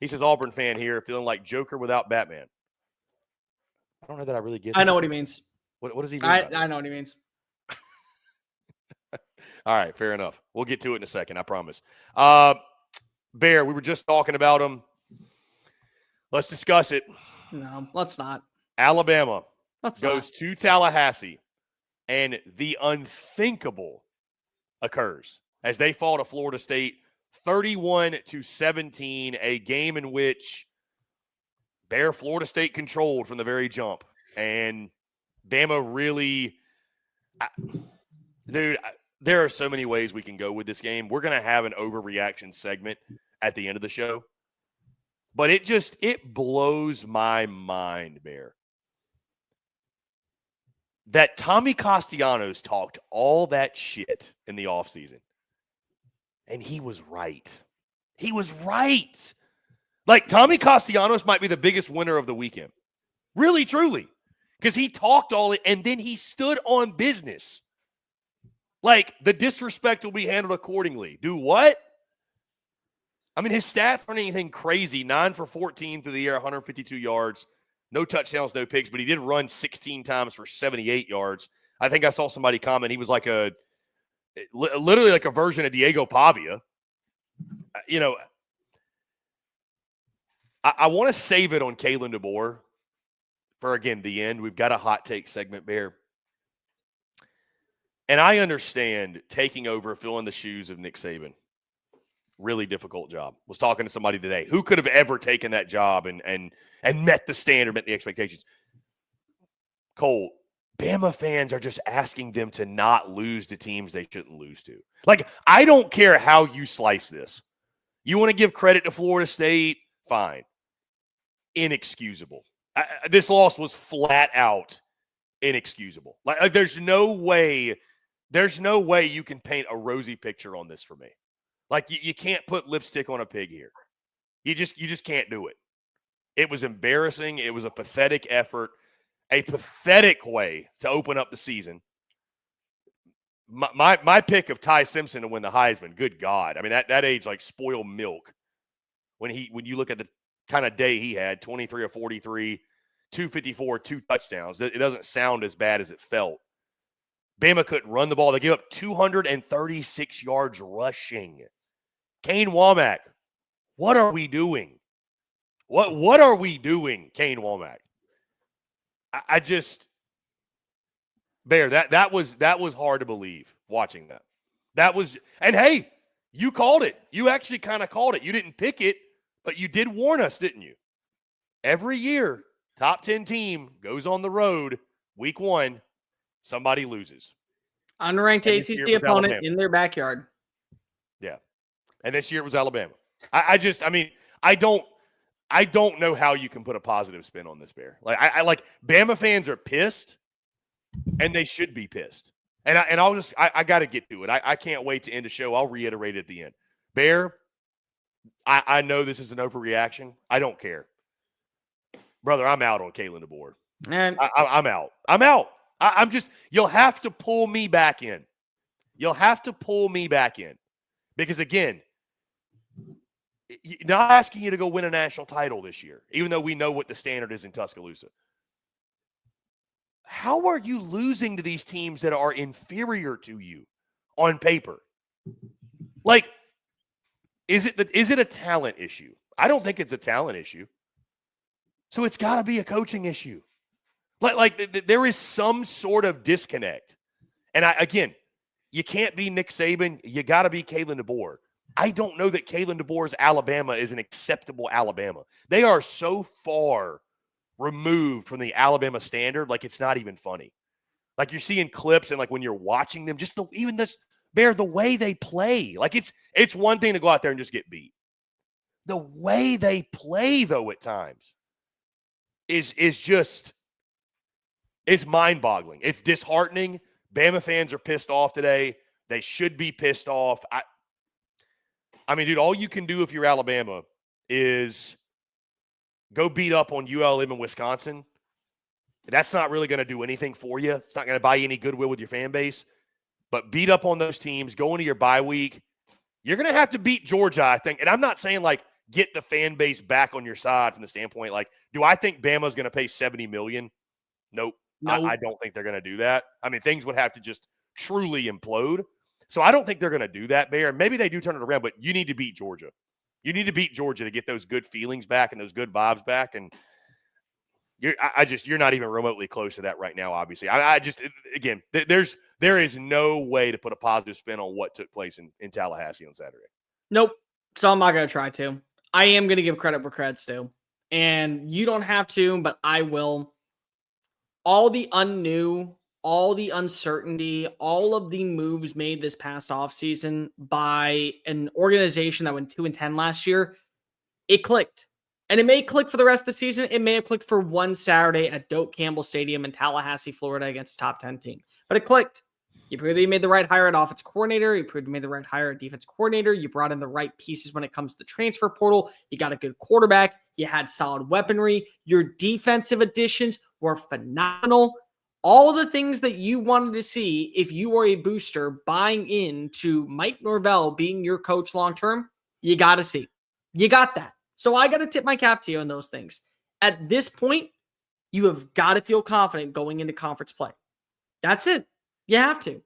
He says Auburn fan here, feeling like Joker without Batman. I don't know that I really get that. I know what he means. What does he mean? I know what he means. All right, fair enough. We'll get to it in a second, I promise. Bear, we were just talking about him. Let's discuss it. No, let's not. Alabama goes to Tallahassee, and the unthinkable occurs as they fall to Florida State 31-17, a game in which Bear Florida State controlled from the very jump. And Bama really dude, there are so many ways we can go with this game. We're going to have an overreaction segment at the end of the show. But it blows my mind, Bear, that Tommy Castellanos talked all that shit in the offseason. And he was right. He was right. Like, Tommy Castellanos might be the biggest winner of the weekend. Really, truly. Because he talked all it, and then he stood on business. Like, the disrespect will be handled accordingly. Do what? I mean, his stats aren't anything crazy. 9 for 14 through the air, 152 yards. No touchdowns, no picks, but he did run 16 times for 78 yards. I think I saw somebody comment he was like literally like a version of Diego Pavia. You know, I want to save it on Kalen DeBoer for, again, the end. We've got a hot take segment, Bear. And I understand taking over, filling the shoes of Nick Saban. Really difficult job. Was talking to somebody today. Who could have ever taken that job and met the standard, met the expectations? Cole, Bama fans are just asking them to not lose to teams they shouldn't lose to. Like, I don't care how you slice this. You want to give credit to Florida State? Fine. Inexcusable. This loss was flat out inexcusable. Like there's no way you can paint a rosy picture on this for me. Like you can't put lipstick on a pig here. You just can't do it. It was embarrassing. It was a pathetic effort, a pathetic way to open up the season. My pick of Ty Simpson to win the Heisman, good God. I mean, that age, like spoiled milk. When you look at the kind of day he had, 23 or 43, 254, 2 touchdowns. It doesn't sound as bad as it felt. Bama couldn't run the ball. They gave up 236 yards rushing. Kane Womack, what are we doing? What are we doing, Kane Womack? I just, Bear, that was hard to believe watching that. That was, and hey, you called it. You actually kind of called it. You didn't pick it, but you did warn us, didn't you? Every year, top 10 team goes on the road, week 1, somebody loses. Unranked ACC opponent in their backyard. Yeah. And this year it was Alabama. I don't know how you can put a positive spin on this, Bear. Like I Bama fans are pissed, and they should be pissed. And I got to get to it. I can't wait to end the show. I'll reiterate at the end. Bear, I know this is an overreaction. I don't care. Brother, I'm out on Kalen DeBoer. And I'm out. I'm just, you'll have to pull me back in. Because, again, not asking you to go win a national title this year, even though we know what the standard is in Tuscaloosa. How are you losing to these teams that are inferior to you on paper? Like, is it a talent issue? I don't think it's a talent issue. So it's got to be a coaching issue. Like there is some sort of disconnect. And again, you can't be Nick Saban. You got to be Kalen DeBoer. I don't know that Kalen DeBoer's Alabama is an acceptable Alabama. They are so far removed from the Alabama standard, like it's not even funny. Like you're seeing clips and like when you're watching them, just the way they play. Like it's one thing to go out there and just get beat. The way they play, though, at times is just, it's mind-boggling. It's disheartening. Bama fans are pissed off today. They should be pissed off. I mean, dude, all you can do if you're Alabama is go beat up on ULM in Wisconsin. That's not really going to do anything for you. It's not going to buy you any goodwill with your fan base. But beat up on those teams, go into your bye week. You're going to have to beat Georgia, I think. And I'm not saying, like, get the fan base back on your side from the standpoint, like, do I think Bama's going to pay $70 million? Nope. I don't think they're going to do that. I mean, things would have to just truly implode. So I don't think they're going to do that, Bear. Maybe they do turn it around, but you need to beat Georgia. You need to beat Georgia to get those good feelings back and those good vibes back. And you're not even remotely close to that right now, obviously. Again, there is no way to put a positive spin on what took place in Tallahassee on Saturday. Nope. So I'm not going to try to. I am going to give credit where credit's due. And you don't have to, but I will. All the unknown, all the uncertainty, all of the moves made this past offseason by an organization that went 2-10 last year, it clicked. And it may click for the rest of the season. It may have clicked for one Saturday at Doak Campbell Stadium in Tallahassee, Florida against a top 10 team. But it clicked. You proved that you made the right hire at offense coordinator. You proved you made the right hire at defense coordinator. You brought in the right pieces when it comes to the transfer portal. You got a good quarterback. You had solid weaponry. Your defensive additions were phenomenal. All the things that you wanted to see if you were a booster buying into Mike Norvell being your coach long-term, you got to see. You got that. So I got to tip my cap to you on those things. At this point, you have got to feel confident going into conference play. That's it. You have to.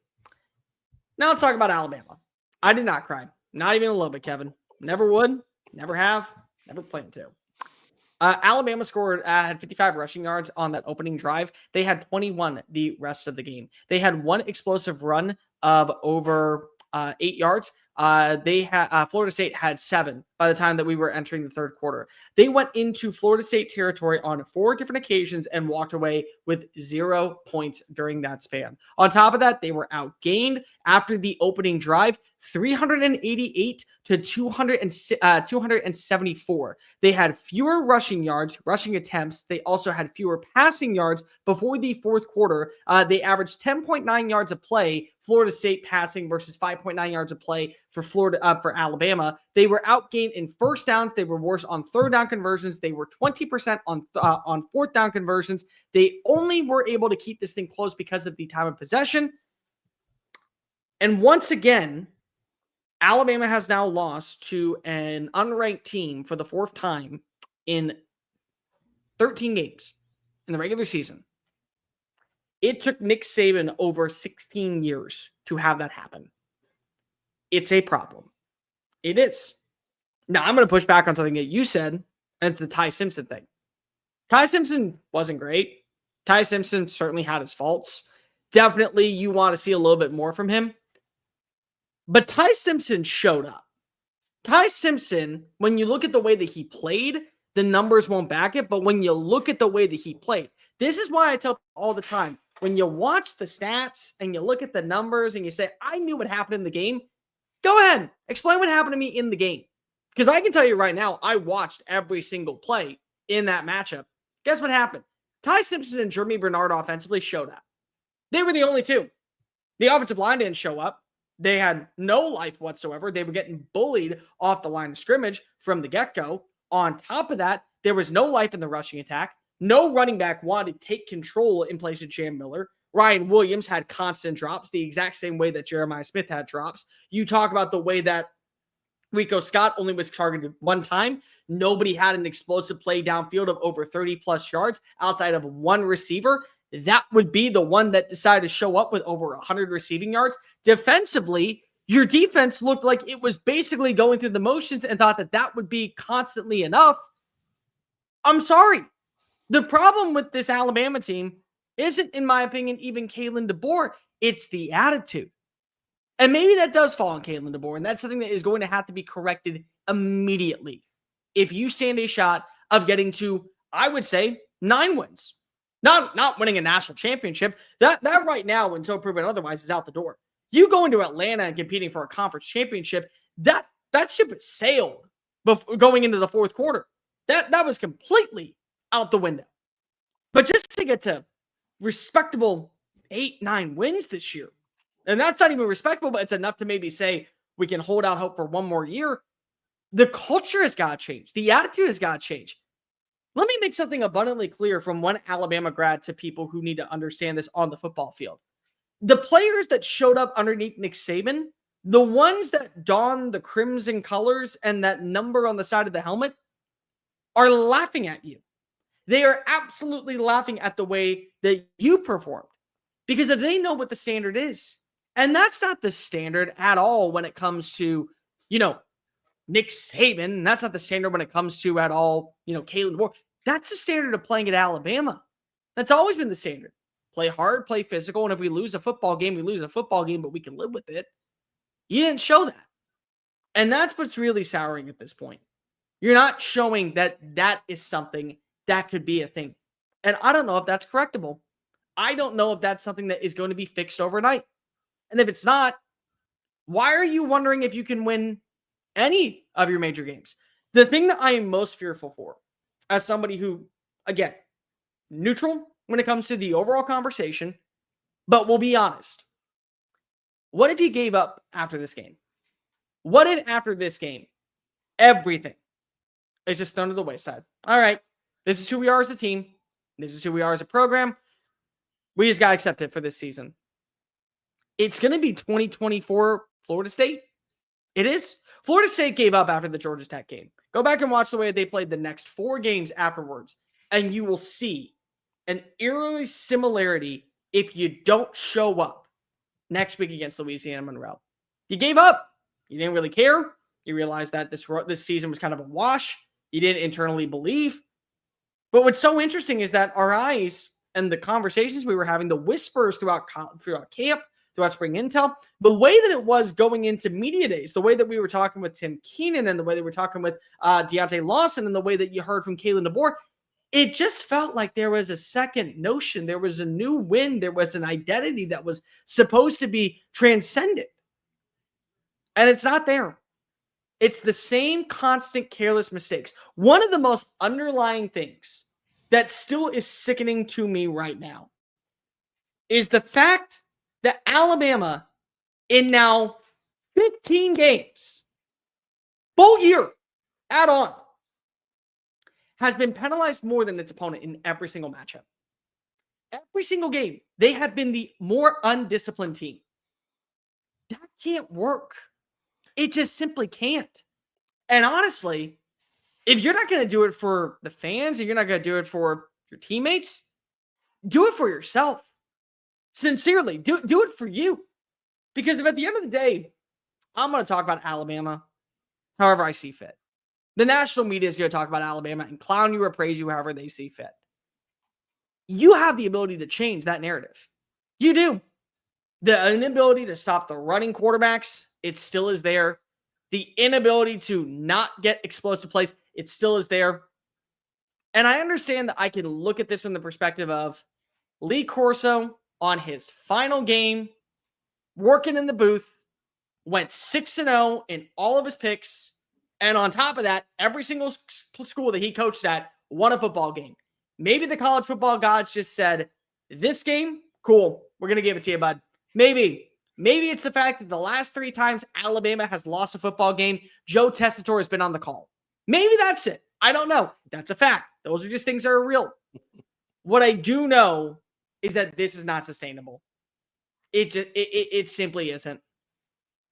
Now let's talk about Alabama. I did not cry. Not even a little bit, Kevin. Never would. Never have. Never plan to. Alabama scored, had 55 rushing yards on that opening drive. They had 21 the rest of the game. They had one explosive run of over 8 yards. Florida State had 7 by the time that we were entering the third quarter. They went into Florida State territory on 4 different occasions and walked away with 0 points during that span. On top of that, they were outgained after the opening drive, 388 to 274. They had fewer rushing yards, rushing attempts. They also had fewer passing yards before the fourth quarter. They averaged 10.9 yards a play, Florida State passing versus 5.9 yards a play for for Alabama. They were outgained in first downs. They were worse on third down conversions. They were 20% on fourth down conversions. They only were able to keep this thing close because of the time of possession. And once again, Alabama has now lost to an unranked team for the 4th time in 13 games in the regular season. It took Nick Saban over 16 years to have that happen. It's a problem. It is. Now, I'm going to push back on something that you said, and it's the Ty Simpson thing. Ty Simpson wasn't great. Ty Simpson certainly had his faults. Definitely you want to see a little bit more from him. But Ty Simpson showed up. Ty Simpson, when you look at the way that he played, the numbers won't back it. But when you look at the way that he played, this is why I tell people all the time, when you watch the stats and you look at the numbers and you say, I knew what happened in the game, go ahead. Explain what happened to me in the game. Because I can tell you right now, I watched every single play in that matchup. Guess what happened? Ty Simpson and Jeremy Bernard offensively showed up. They were the only two. The offensive line didn't show up. They had no life whatsoever. They were getting bullied off the line of scrimmage from the get-go. On top of that, there was no life in the rushing attack. No running back wanted to take control in place of Jam Miller. Ryan Williams had constant drops, the exact same way that Jeremiah Smith had drops. You talk about the way that Rico Scott only was targeted one time. Nobody had an explosive play downfield of over 30-plus yards outside of one receiver. That would be the one that decided to show up with over 100 receiving yards. Defensively, your defense looked like it was basically going through the motions and thought that that would be constantly enough. I'm sorry. The problem with this Alabama team isn't, in my opinion, even Kalen DeBoer. It's the attitude. And maybe that does fall on Kalen DeBoer, and that's something that is going to have to be corrected immediately if you stand a shot of getting to, I would say, 9 wins. Not winning a national championship. That right now, until proven otherwise, is out the door. You go into Atlanta and competing for a conference championship, that ship has sailed before going into the fourth quarter. That was completely out the window. But just to get to respectable 8-9 wins this year, and that's not even respectable, but it's enough to maybe say we can hold out hope for one more year. The culture has got to change. The attitude has got to change. Let me make something abundantly clear from one Alabama grad to people who need to understand this on the football field. The players that showed up underneath Nick Saban, the ones that don the crimson colors and that number on the side of the helmet, are laughing at you. They are absolutely laughing at the way that you performed. Because if they know what the standard is, and that's not the standard at all when it comes to, Nick Saban, and that's not the standard when it comes to at all, Kalen DeBoer. That's the standard of playing at Alabama. That's always been the standard. Play hard, play physical, and if we lose a football game, we lose a football game, but we can live with it. You didn't show that. And that's what's really souring at this point. You're not showing that that is something that could be a thing. And I don't know if that's correctable. I don't know if that's something that is going to be fixed overnight. And if it's not, why are you wondering if you can win any of your major games? The thing that I am most fearful for, as somebody who, again, neutral when it comes to the overall conversation, but we'll be honest. What if you gave up after this game? What if after this game, everything is just thrown to the wayside? All right, this is who we are as a team. This is who we are as a program. We just got to accept it for this season. It's going to be 2024 Florida State. It is. Florida State gave up after the Georgia Tech game. Go back and watch the way they played the next 4 games afterwards, and you will see an eerie similarity if you don't show up next week against Louisiana Monroe. You gave up. You didn't really care. You realized that this season was kind of a wash. You didn't internally believe. But what's so interesting is that our eyes and the conversations we were having, the whispers throughout camp, throughout spring intel, the way that it was going into media days, the way that we were talking with Tim Keenan and the way that we were talking with Deontay Lawson and the way that you heard from Kalen DeBoer, it just felt like there was a second notion. There was a new wind. There was an identity that was supposed to be transcendent. And it's not there. It's the same constant careless mistakes. One of the most underlying things that still is sickening to me right now is the fact that Alabama, in now 15 games, full year, add on, has been penalized more than its opponent in every single matchup. Every single game, they have been the more undisciplined team. That can't work. It just simply can't. And honestly, if you're not going to do it for the fans and you're not going to do it for your teammates, do it for yourself. Sincerely, do it for you. Because if at the end of the day, I'm going to talk about Alabama however I see fit. The national media is going to talk about Alabama and clown you or praise you however they see fit. You have the ability to change that narrative. You do. The inability to stop the running quarterbacks, it still is there. The inability to not get explosive plays, it still is there. And I understand that I can look at this from the perspective of Lee Corso on his final game, working in the booth, went 6-0 in all of his picks. And on top of that, every single school that he coached at won a football game. Maybe the college football gods just said, this game, cool, we're going to give it to you, bud. Maybe it's the fact that the last 3 times Alabama has lost a football game, Joe Tessitore has been on the call. Maybe that's it. I don't know. That's a fact. Those are just things that are real. What I do know is that this is not sustainable. It simply isn't.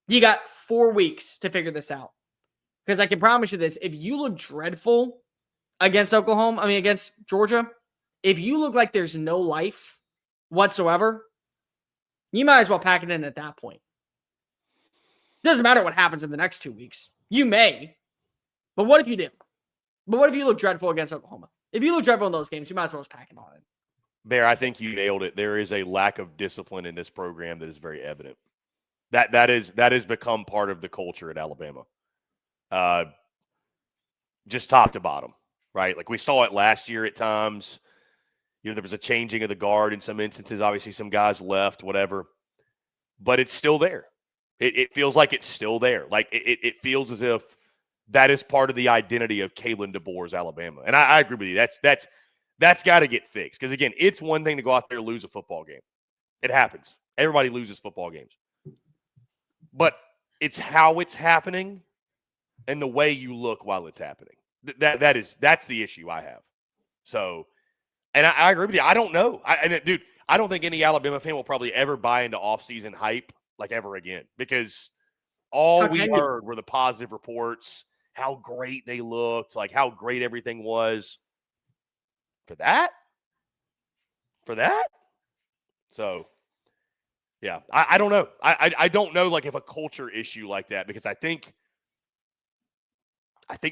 You got 4 weeks to figure this out. Because I can promise you this, if you look dreadful against against Georgia, if you look like there's no life whatsoever, you might as well pack it in at that point. Doesn't matter what happens in the next 2 weeks. You may. But what if you do? But what if you look dreadful against Oklahoma? If you look dreadful in those games, you might as well just pack it on it. Bear, I think you nailed it. There is a lack of discipline in this program that is very evident. That has become part of the culture at Alabama. Just top to bottom, right? Like we saw it last year at times. You know, there was a changing of the guard in some instances. Obviously, some guys left, whatever. But it's still there. It feels like it's still there. Like it feels as if that is part of the identity of Kalen DeBoer's Alabama. And I agree with you. That's got to get fixed. Because, again, it's one thing to go out there and lose a football game. It happens. Everybody loses football games. But it's how it's happening and the way you look while it's happening. That's the issue I have. So, and I agree with you. I don't know. Dude, I don't think any Alabama fan will probably ever buy into offseason hype like ever again. Because all we heard were the positive reports, how great they looked, like how great everything was. For that? So, yeah, I don't know. I don't know, like, if a culture issue like that, because I think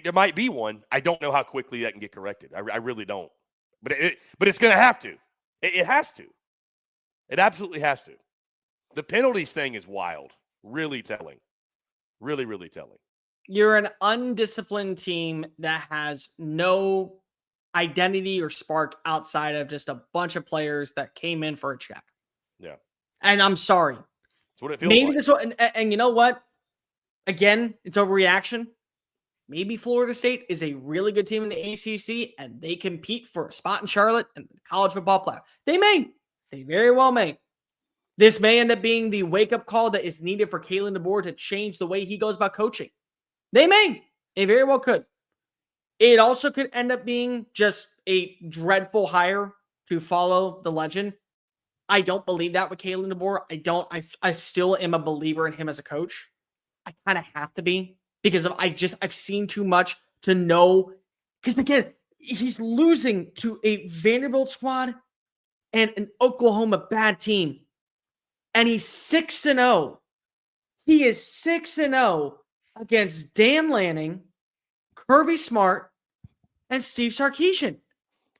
there might be one. I don't know how quickly that can get corrected. I really don't. But it's going to have to. It has to. It absolutely has to. The penalties thing is wild. Really telling. Really, really telling. You're an undisciplined team that has no identity or spark outside of just a bunch of players that came in for a check. Yeah. And I'm sorry. That's what it feels Maybe like. this one, and you know what? Again, it's overreaction. Maybe Florida State is a really good team in the ACC, and they compete for a spot in Charlotte and the college football playoff. They may. They very well may. This may end up being the wake-up call that is needed for Kalen DeBoer to change the way he goes about coaching. They may. They very well could. It also could end up being just a dreadful hire to follow the legend. I don't believe that with Kalen DeBoer. I still am a believer in him as a coach. I kind of have to be because I've seen too much to know, because again, he's losing to a Vanderbilt squad and an Oklahoma bad team. And he's 6-0. He is 6-0 against Dan Lanning, Kirby Smart, and Steve Sarkisian.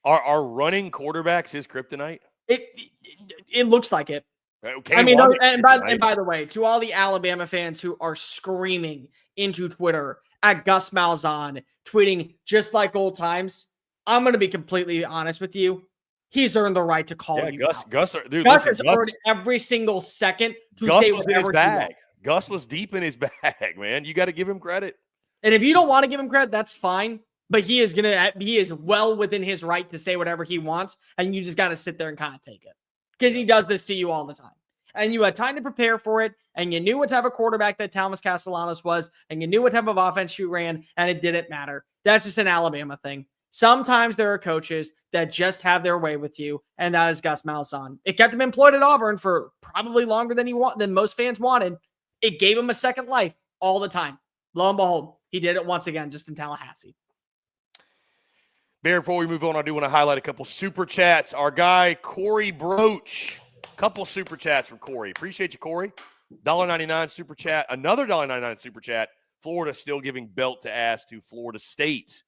Are running quarterbacks his kryptonite? It looks like it. Okay, I mean, and by the way, to all the Alabama fans who are screaming into Twitter at Gus Malzahn, tweeting just like old times, I'm going to be completely honest with you. He's earned the right to call you out. Gus has earned every single second to say whatever he wants. Gus was deep in his bag, man. You got to give him credit. And if you don't want to give him credit, that's fine. But he is well within his right to say whatever he wants, and you just got to sit there and kind of take it. Because he does this to you all the time. And you had time to prepare for it, and you knew what type of quarterback that Thomas Castellanos was, and you knew what type of offense you ran, and it didn't matter. That's just an Alabama thing. Sometimes there are coaches that just have their way with you, and that is Gus Malzahn. It kept him employed at Auburn for probably longer than most fans wanted. It gave him a second life all the time. Lo and behold, he did it once again just in Tallahassee. Bear, before we move on, I do want to highlight a couple super chats. Our guy, Corey Broach. Couple super chats from Corey. Appreciate you, Corey. $1.99 super chat. Another $1.99 super chat. Florida still giving belt to ass to Florida State.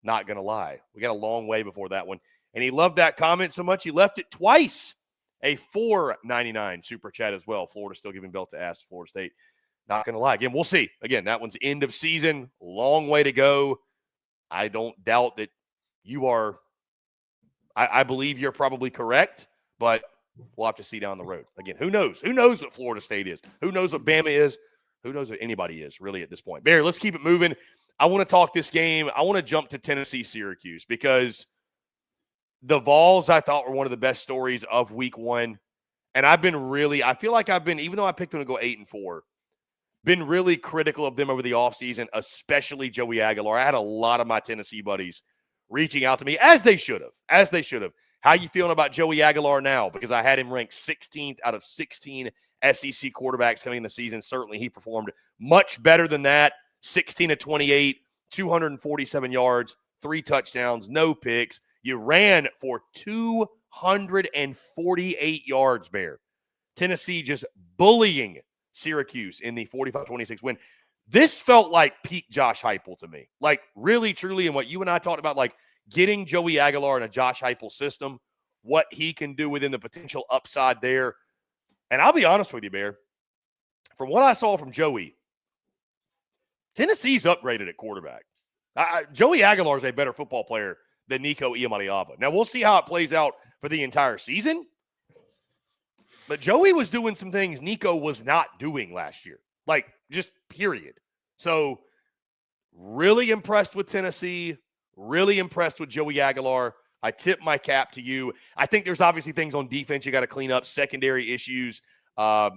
Not going to lie. We got a long way before that one. And he loved that comment so much, he left it twice. A $4.99 super chat as well. Florida still giving belt to ass to Florida State. Not going to lie. Again, we'll see. Again, that one's end of season. Long way to go. I don't doubt that you are – I believe you're probably correct, but we'll have to see down the road. Again, who knows? Who knows what Florida State is? Who knows what Bama is? Who knows what anybody is really at this point? Bear, let's keep it moving. I want to talk this game. I want to jump to Tennessee, Syracuse, because the Vols I thought were one of the best stories of week one. And I feel like even though I picked them to go 8-4, been really critical of them over the offseason, especially Joey Aguilar. I had a lot of my Tennessee buddies reaching out to me, as they should have. How you feeling about Joey Aguilar now? Because I had him ranked 16th out of 16 SEC quarterbacks coming in the season. Certainly he performed much better than that. 16 of 28, 247 yards, 3 touchdowns, no picks. You ran for 248 yards, Bear. Tennessee just bullying Syracuse in the 45-26 win. This felt like peak Josh Heupel to me. Like, really, truly, and what you and I talked about, like, getting Joey Aguilar in a Josh Heupel system, what he can do within the potential upside there. And I'll be honest with you, Bear. From what I saw from Joey, Tennessee's upgraded at quarterback. Joey Aguilar is a better football player than Nico Iamaleava. Now, we'll see how it plays out for the entire season. But Joey was doing some things Nico was not doing last year. Like, just period. So, really impressed with Tennessee. Really impressed with Joey Aguilar. I tip my cap to you. I think there's obviously things on defense you got to clean up, secondary issues. We're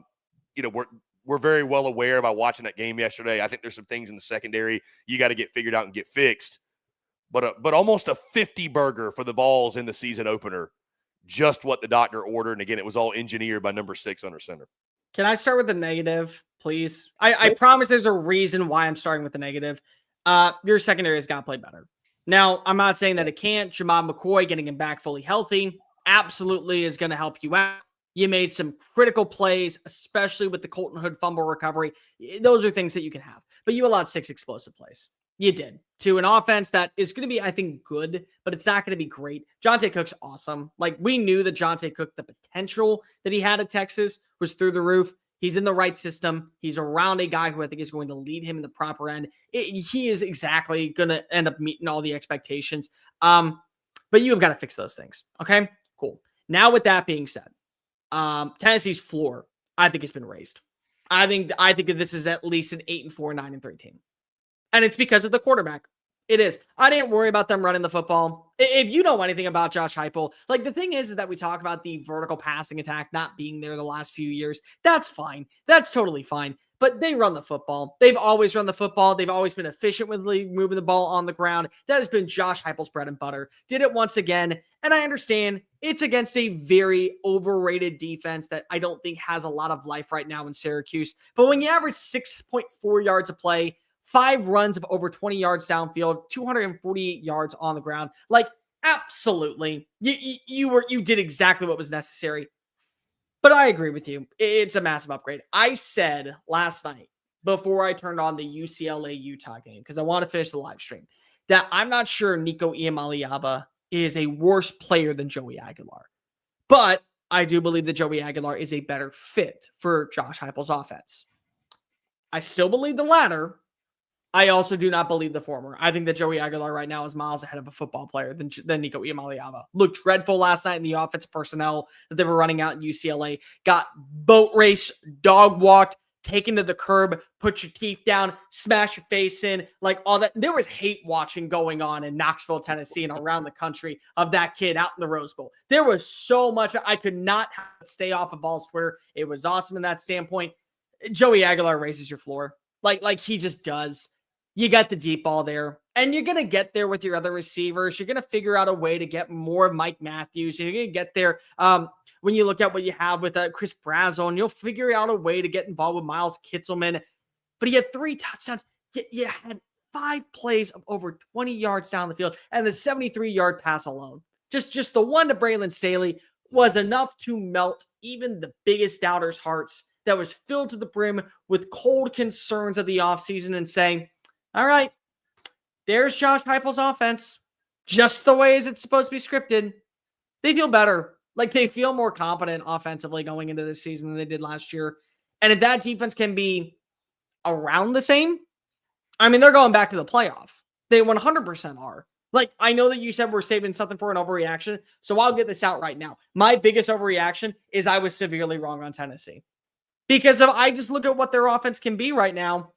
very well aware by watching that game yesterday. I think there's some things in the secondary you got to get figured out and get fixed. But almost a 50 burger for the Vols in the season opener. Just what the doctor ordered. And again, it was all engineered by number 6 under center. Can I start with the negative, please? I promise there's a reason why I'm starting with the negative. Your secondary has got to play better. Now, I'm not saying that it can't. Jamad McCoy getting him back fully healthy absolutely is going to help you out. You made some critical plays, especially with the Colton Hood fumble recovery. Those are things that you can have. But you allowed 6 explosive plays. You did. To an offense that is going to be, I think, good, but it's not going to be great. Jonte Cook's awesome. Like, we knew that Jonte Cook, the potential that he had at Texas was through the roof. He's in the right system. He's around a guy who I think is going to lead him in the proper end. He is exactly going to end up meeting all the expectations. But you have got to fix those things. Okay, cool. Now, with that being said, Tennessee's floor, I think, has been raised. I think that this is at least an 8-4, 9-3 team. And it's because of the quarterback. It is. I didn't worry about them running the football. If you know anything about Josh Heupel, like, the thing is that we talk about the vertical passing attack not being there the last few years. That's fine. That's totally fine. But they run the football. They've always run the football. They've always been efficient with moving the ball on the ground. That has been Josh Heupel's bread and butter. Did it once again. And I understand it's against a very overrated defense that I don't think has a lot of life right now in Syracuse. But when you average 6.4 yards a play, 5 runs of over 20 yards downfield, 248 yards on the ground. Like, absolutely. You did exactly what was necessary. But I agree with you. It's a massive upgrade. I said last night before I turned on the UCLA-Utah game, because I want to finish the live stream, that I'm not sure Nico Iamaleava is a worse player than Joey Aguilar. But I do believe that Joey Aguilar is a better fit for Josh Heupel's offense. I still believe the latter. I also do not believe the former. I think that Joey Aguilar right now is miles ahead of a football player than Nico Iamaleava. Looked dreadful last night in the offensive personnel that they were running out in UCLA. Got boat race, dog walked, taken to the curb, put your teeth down, smash your face in, like all that. There was hate watching going on in Knoxville, Tennessee, and around the country of that kid out in the Rose Bowl. There was so much. I could not stay off of Ball's Twitter. It was awesome in that standpoint. Joey Aguilar raises your floor. Like he just does. You got the deep ball there, and you're going to get there with your other receivers. You're going to figure out a way to get more of Mike Matthews. You're going to get there when you look at what you have with Chris Brazo, and you'll figure out a way to get involved with Miles Kitzelman. But he had 3 touchdowns. You had 5 plays of over 20 yards down the field, and the 73-yard pass alone. Just the one to Braylon Staley was enough to melt even the biggest doubters' hearts that was filled to the brim with cold concerns of the offseason and saying, all right, there's Josh Heupel's offense, just the way as it's supposed to be scripted. They feel better. Like, they feel more competent offensively going into this season than they did last year. And if that defense can be around the same, I mean, they're going back to the playoff. They 100% are. Like, I know that you said we're saving something for an overreaction, so I'll get this out right now. My biggest overreaction is I was severely wrong on Tennessee. Because if I just look at what their offense can be right now,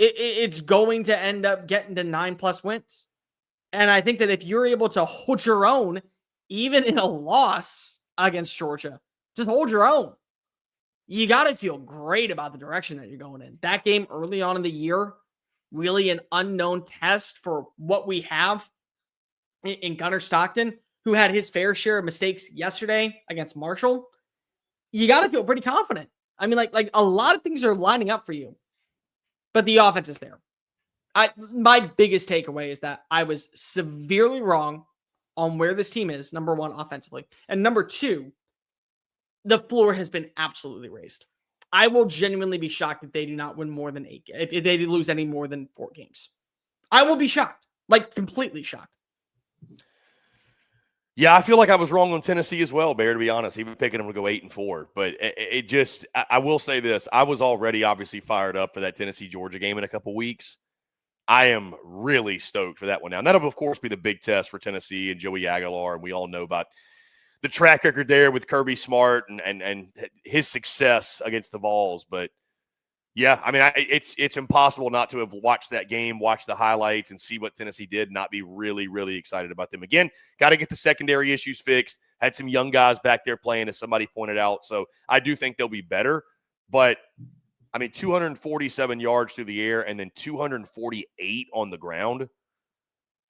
it's going to end up getting to 9+ wins. And I think that if you're able to hold your own, even in a loss against Georgia, just hold your own. You got to feel great about the direction that you're going in. That game early on in the year, really an unknown test for what we have in Gunnar Stockton, who had his fair share of mistakes yesterday against Marshall. You got to feel pretty confident. I mean, like a lot of things are lining up for you. But the offense is there. My biggest takeaway is that I was severely wrong on where this team is, number one, offensively. And number two, the floor has been absolutely raised. I will genuinely be shocked if they do not win more than 8, if they lose any more than 4 games. I will be shocked, like completely shocked. Yeah, I feel like I was wrong on Tennessee as well, Bear, to be honest, even picking them to go 8-4. But I will say this. I was already obviously fired up for that Tennessee-Georgia game in a couple weeks. I am really stoked for that one now. And that'll, of course, be the big test for Tennessee and Joey Aguilar. And we all know about the track record there with Kirby Smart and his success against the Vols. But, yeah, I mean, it's impossible not to have watched that game, watched the highlights, and see what Tennessee did, not be really, really excited about them. Again, got to get the secondary issues fixed. Had some young guys back there playing, as somebody pointed out. So I do think they'll be better. But, I mean, 247 yards through the air and then 248 on the ground.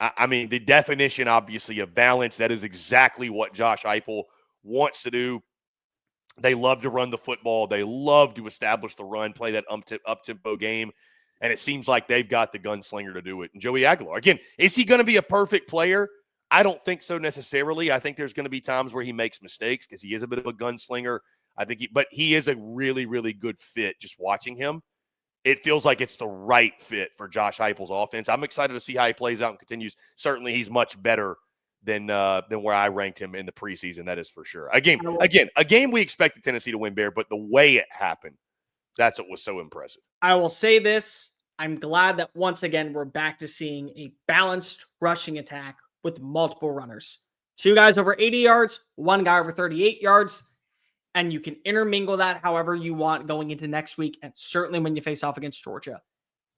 I mean, the definition, obviously, of balance, that is exactly what Josh Heupel wants to do. They love to run the football. They love to establish the run, play that up-tempo game. And it seems like they've got the gunslinger to do it. And Joey Aguilar, again, is he going to be a perfect player? I don't think so necessarily. I think there's going to be times where he makes mistakes because he is a bit of a gunslinger. But he is a really, really good fit just watching him. It feels like it's the right fit for Josh Heupel's offense. I'm excited to see how he plays out and continues. Certainly he's much better than where I ranked him in the preseason. That is for sure. A game we expected Tennessee to win, Bear, but the way it happened, that's what was so impressive. I will say this. I'm glad that once again, we're back to seeing a balanced rushing attack with multiple runners. 2 guys over 80 yards, 1 guy over 38 yards, and you can intermingle that however you want going into next week, and certainly when you face off against Georgia.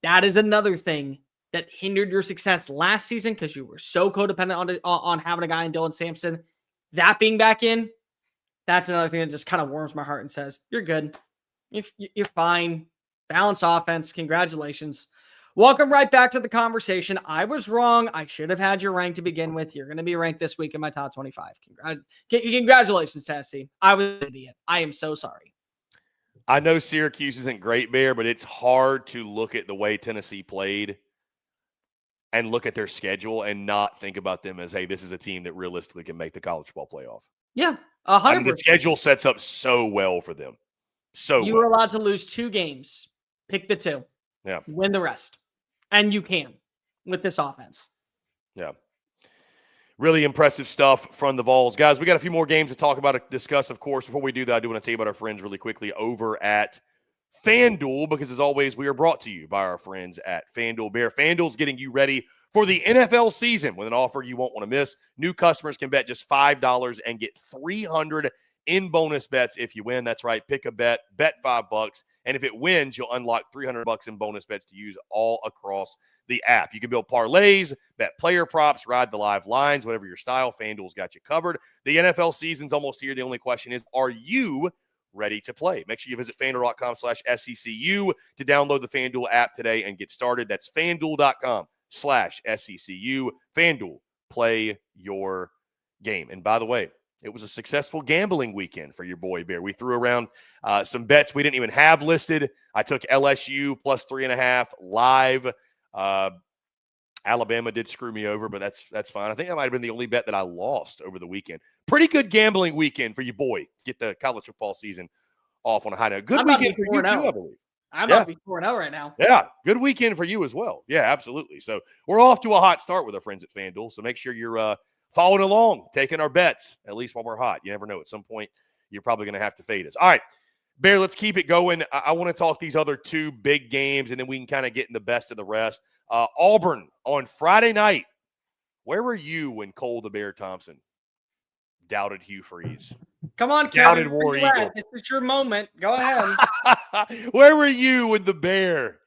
That is another thing that hindered your success last season because you were so codependent on having a guy in Dylan Sampson. That being back in, that's another thing that just kind of warms my heart and says, you're good. You're fine. Balanced offense. Congratulations. Welcome right back to the conversation. I was wrong. I should have had your rank to begin with. You're going to be ranked this week in my top 25. Congratulations, Tennessee. I was an idiot. I am so sorry. I know Syracuse isn't great, Bear, but it's hard to look at the way Tennessee played and look at their schedule and not think about them as, hey, this is a team that realistically can make the college football playoff. Yeah, 100%. I mean, the schedule sets up so well for them. You were allowed to lose 2 games. Pick the 2. Yeah. Win the rest. And you can with this offense. Yeah. Really impressive stuff from the Vols. Guys, we got a few more games to talk about and discuss, of course. Before we do that, I do want to tell you about our friends really quickly over at FanDuel, because as always, we are brought to you by our friends at FanDuel. Bear, FanDuel's getting you ready for the NFL season with an offer you won't want to miss. New customers can bet just $5 and get $300 in bonus bets if you win. That's right. Pick a bet $5. And if it wins, you'll unlock $300 in bonus bets to use all across the app. You can build parlays, bet player props, ride the live lines, whatever your style. FanDuel's got you covered. The NFL season's almost here. The only question is, are you ready to play? Make sure you visit FanDuel.com/SECU to download the FanDuel app today and get started. That's FanDuel.com/SECU. FanDuel, play your game. And by the way, it was a successful gambling weekend for your boy Bear. We threw around some bets we didn't even have listed. I took LSU plus 3.5 live. Alabama did screw me over, but that's fine. I think that might have been the only bet that I lost over the weekend. Pretty good gambling weekend for your boy. Get the college football season off on a high note. Good weekend for you too, I believe. I'm about to be 4-0 right now. Yeah, good weekend for you as well. Yeah, absolutely. So we're off to a hot start with our friends at FanDuel. So make sure you're following along, taking our bets, at least while we're hot. You never know. At some point, you're probably going to have to fade us. All right, Bear, let's keep it going. I want to talk these other 2 big games, and then we can kind of get in the best of the rest. Auburn on Friday night. Where were you when Cole the Bear Thompson doubted Hugh Freeze? Come on, Doubted Kevin. War Eagle. This is your moment. Go ahead. Where were you when the Bear,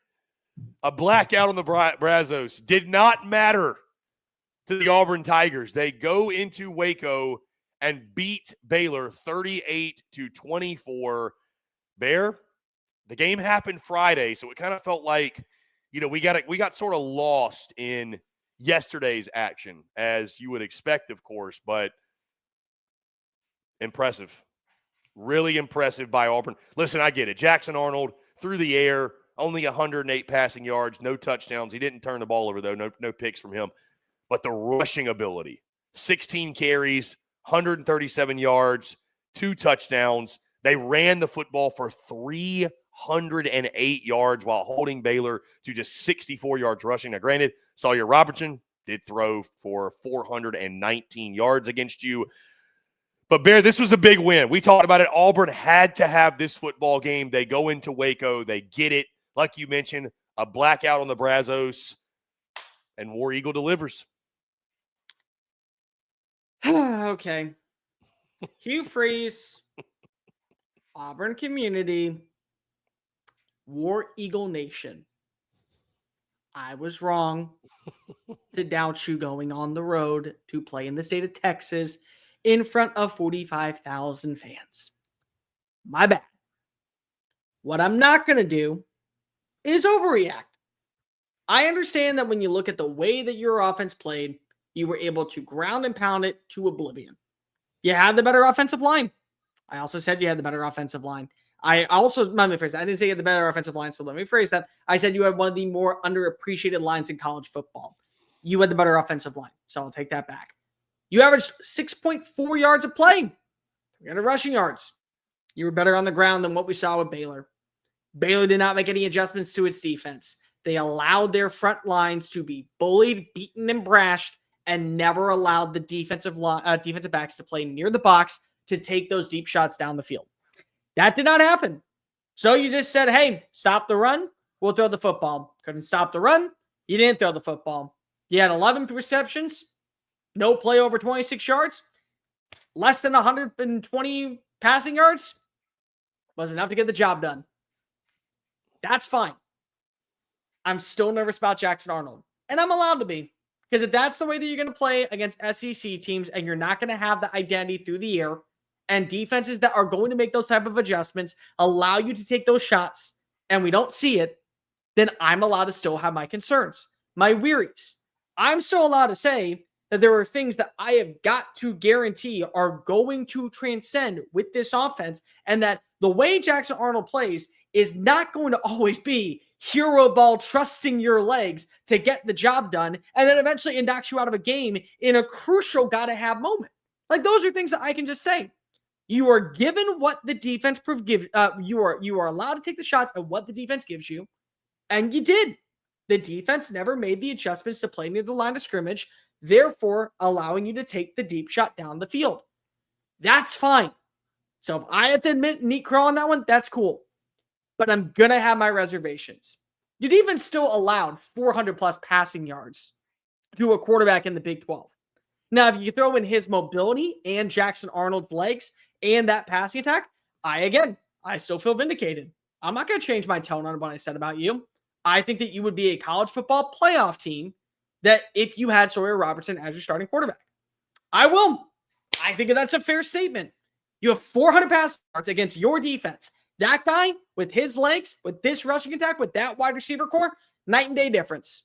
a blackout on the Brazos, did not matter to the Auburn Tigers? They go into Waco and beat Baylor 38-24. Bear, the game happened Friday, so it kind of felt like, we got sort of lost in yesterday's action, as you would expect, of course, but impressive. Really impressive by Auburn. Listen, I get it. Jackson Arnold through the air, only 108 passing yards, no touchdowns. He didn't turn the ball over, though. No picks from him. But the rushing ability, 16 carries, 137 yards, 2 touchdowns. They ran the football for 308 yards while holding Baylor to just 64 yards rushing. Now, granted, Sawyer Robertson did throw for 419 yards against you. But, Bear, this was a big win. We talked about it. Auburn had to have this football game. They go into Waco. They get it. Like you mentioned, a blackout on the Brazos, and War Eagle delivers. Okay. Hugh Freeze, Auburn community, War Eagle Nation. I was wrong to doubt you going on the road to play in the state of Texas in front of 45,000 fans. My bad. What I'm not going to do is overreact. I understand that when you look at the way that your offense played, you were able to ground and pound it to oblivion. You had the better offensive line. I also said you had the better offensive line. Let me phrase that. I didn't say you had the better offensive line, so let me phrase that. I said you had one of the more underappreciated lines in college football. You had the better offensive line, so I'll take that back. You averaged 6.4 yards a play, 300 rushing yards. You were better on the ground than what we saw with Baylor. Baylor did not make any adjustments to its defense. They allowed their front lines to be bullied, beaten, and brashed, and never allowed the defensive backs to play near the box to take those deep shots down the field. That did not happen. So you just said, hey, stop the run, we'll throw the football. Couldn't stop the run, you didn't throw the football. You had 11 receptions, no play over 26 yards, less than 120 passing yards. Was enough to get the job done. That's fine. I'm still nervous about Jackson Arnold. And I'm allowed to be. Because if that's the way that you're going to play against SEC teams and you're not going to have the identity through the air and defenses that are going to make those type of adjustments, allow you to take those shots, and we don't see it, then I'm allowed to still have my concerns, my wearies. I'm still allowed to say that there are things that I have got to guarantee are going to transcend with this offense, and that the way Jackson Arnold plays is not going to always be hero ball, trusting your legs to get the job done, and then eventually it knocks you out of a game in a crucial gotta have moment. Like, those are things that I can just say. You are given what the defense gives. You are allowed to take the shots at what the defense gives you, and you did. The defense never made the adjustments to play near the line of scrimmage, therefore allowing you to take the deep shot down the field. That's fine. So if I have to admit neat crow on that one, that's cool. But I'm going to have my reservations. Your defense still allowed 400 plus passing yards to a quarterback in the Big 12. Now, if you throw in his mobility and Jackson Arnold's legs and that passing attack, I still feel vindicated. I'm not going to change my tone on what I said about you. I think that you would be a college football playoff team that if you had Sawyer Robertson as your starting quarterback. I will. I think that's a fair statement. You have 400 pass yards against your defense. That guy with his legs, with this rushing attack, with that wide receiver core, night and day difference.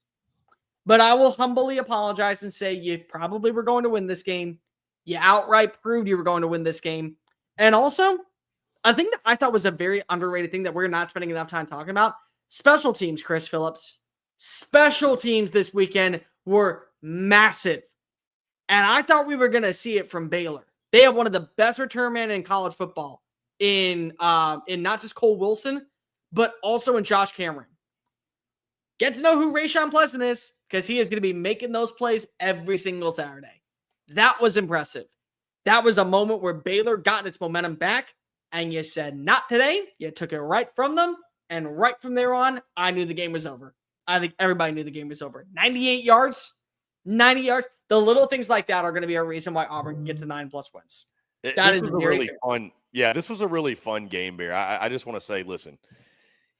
But I will humbly apologize and say you probably were going to win this game. You outright proved you were going to win this game. And also, a thing that I thought was a very underrated thing that we're not spending enough time talking about, special teams, Chris Phillips. Special teams this weekend were massive. And I thought we were going to see it from Baylor. They have one of the best return men in college football in not just Cole Wilson, but also in Josh Cameron. Get to know who Rayshon Pleasant is, because he is going to be making those plays every single Saturday. That was impressive. That was a moment where Baylor got its momentum back, and you said, not today. You took it right from them, and right from there on, I knew the game was over. I think everybody knew the game was over. 98 yards, 90 yards. The little things like that are going to be a reason why Auburn gets to 9+ wins. That is really fun. Yeah, this was a really fun game, Bear. I just want to say, listen,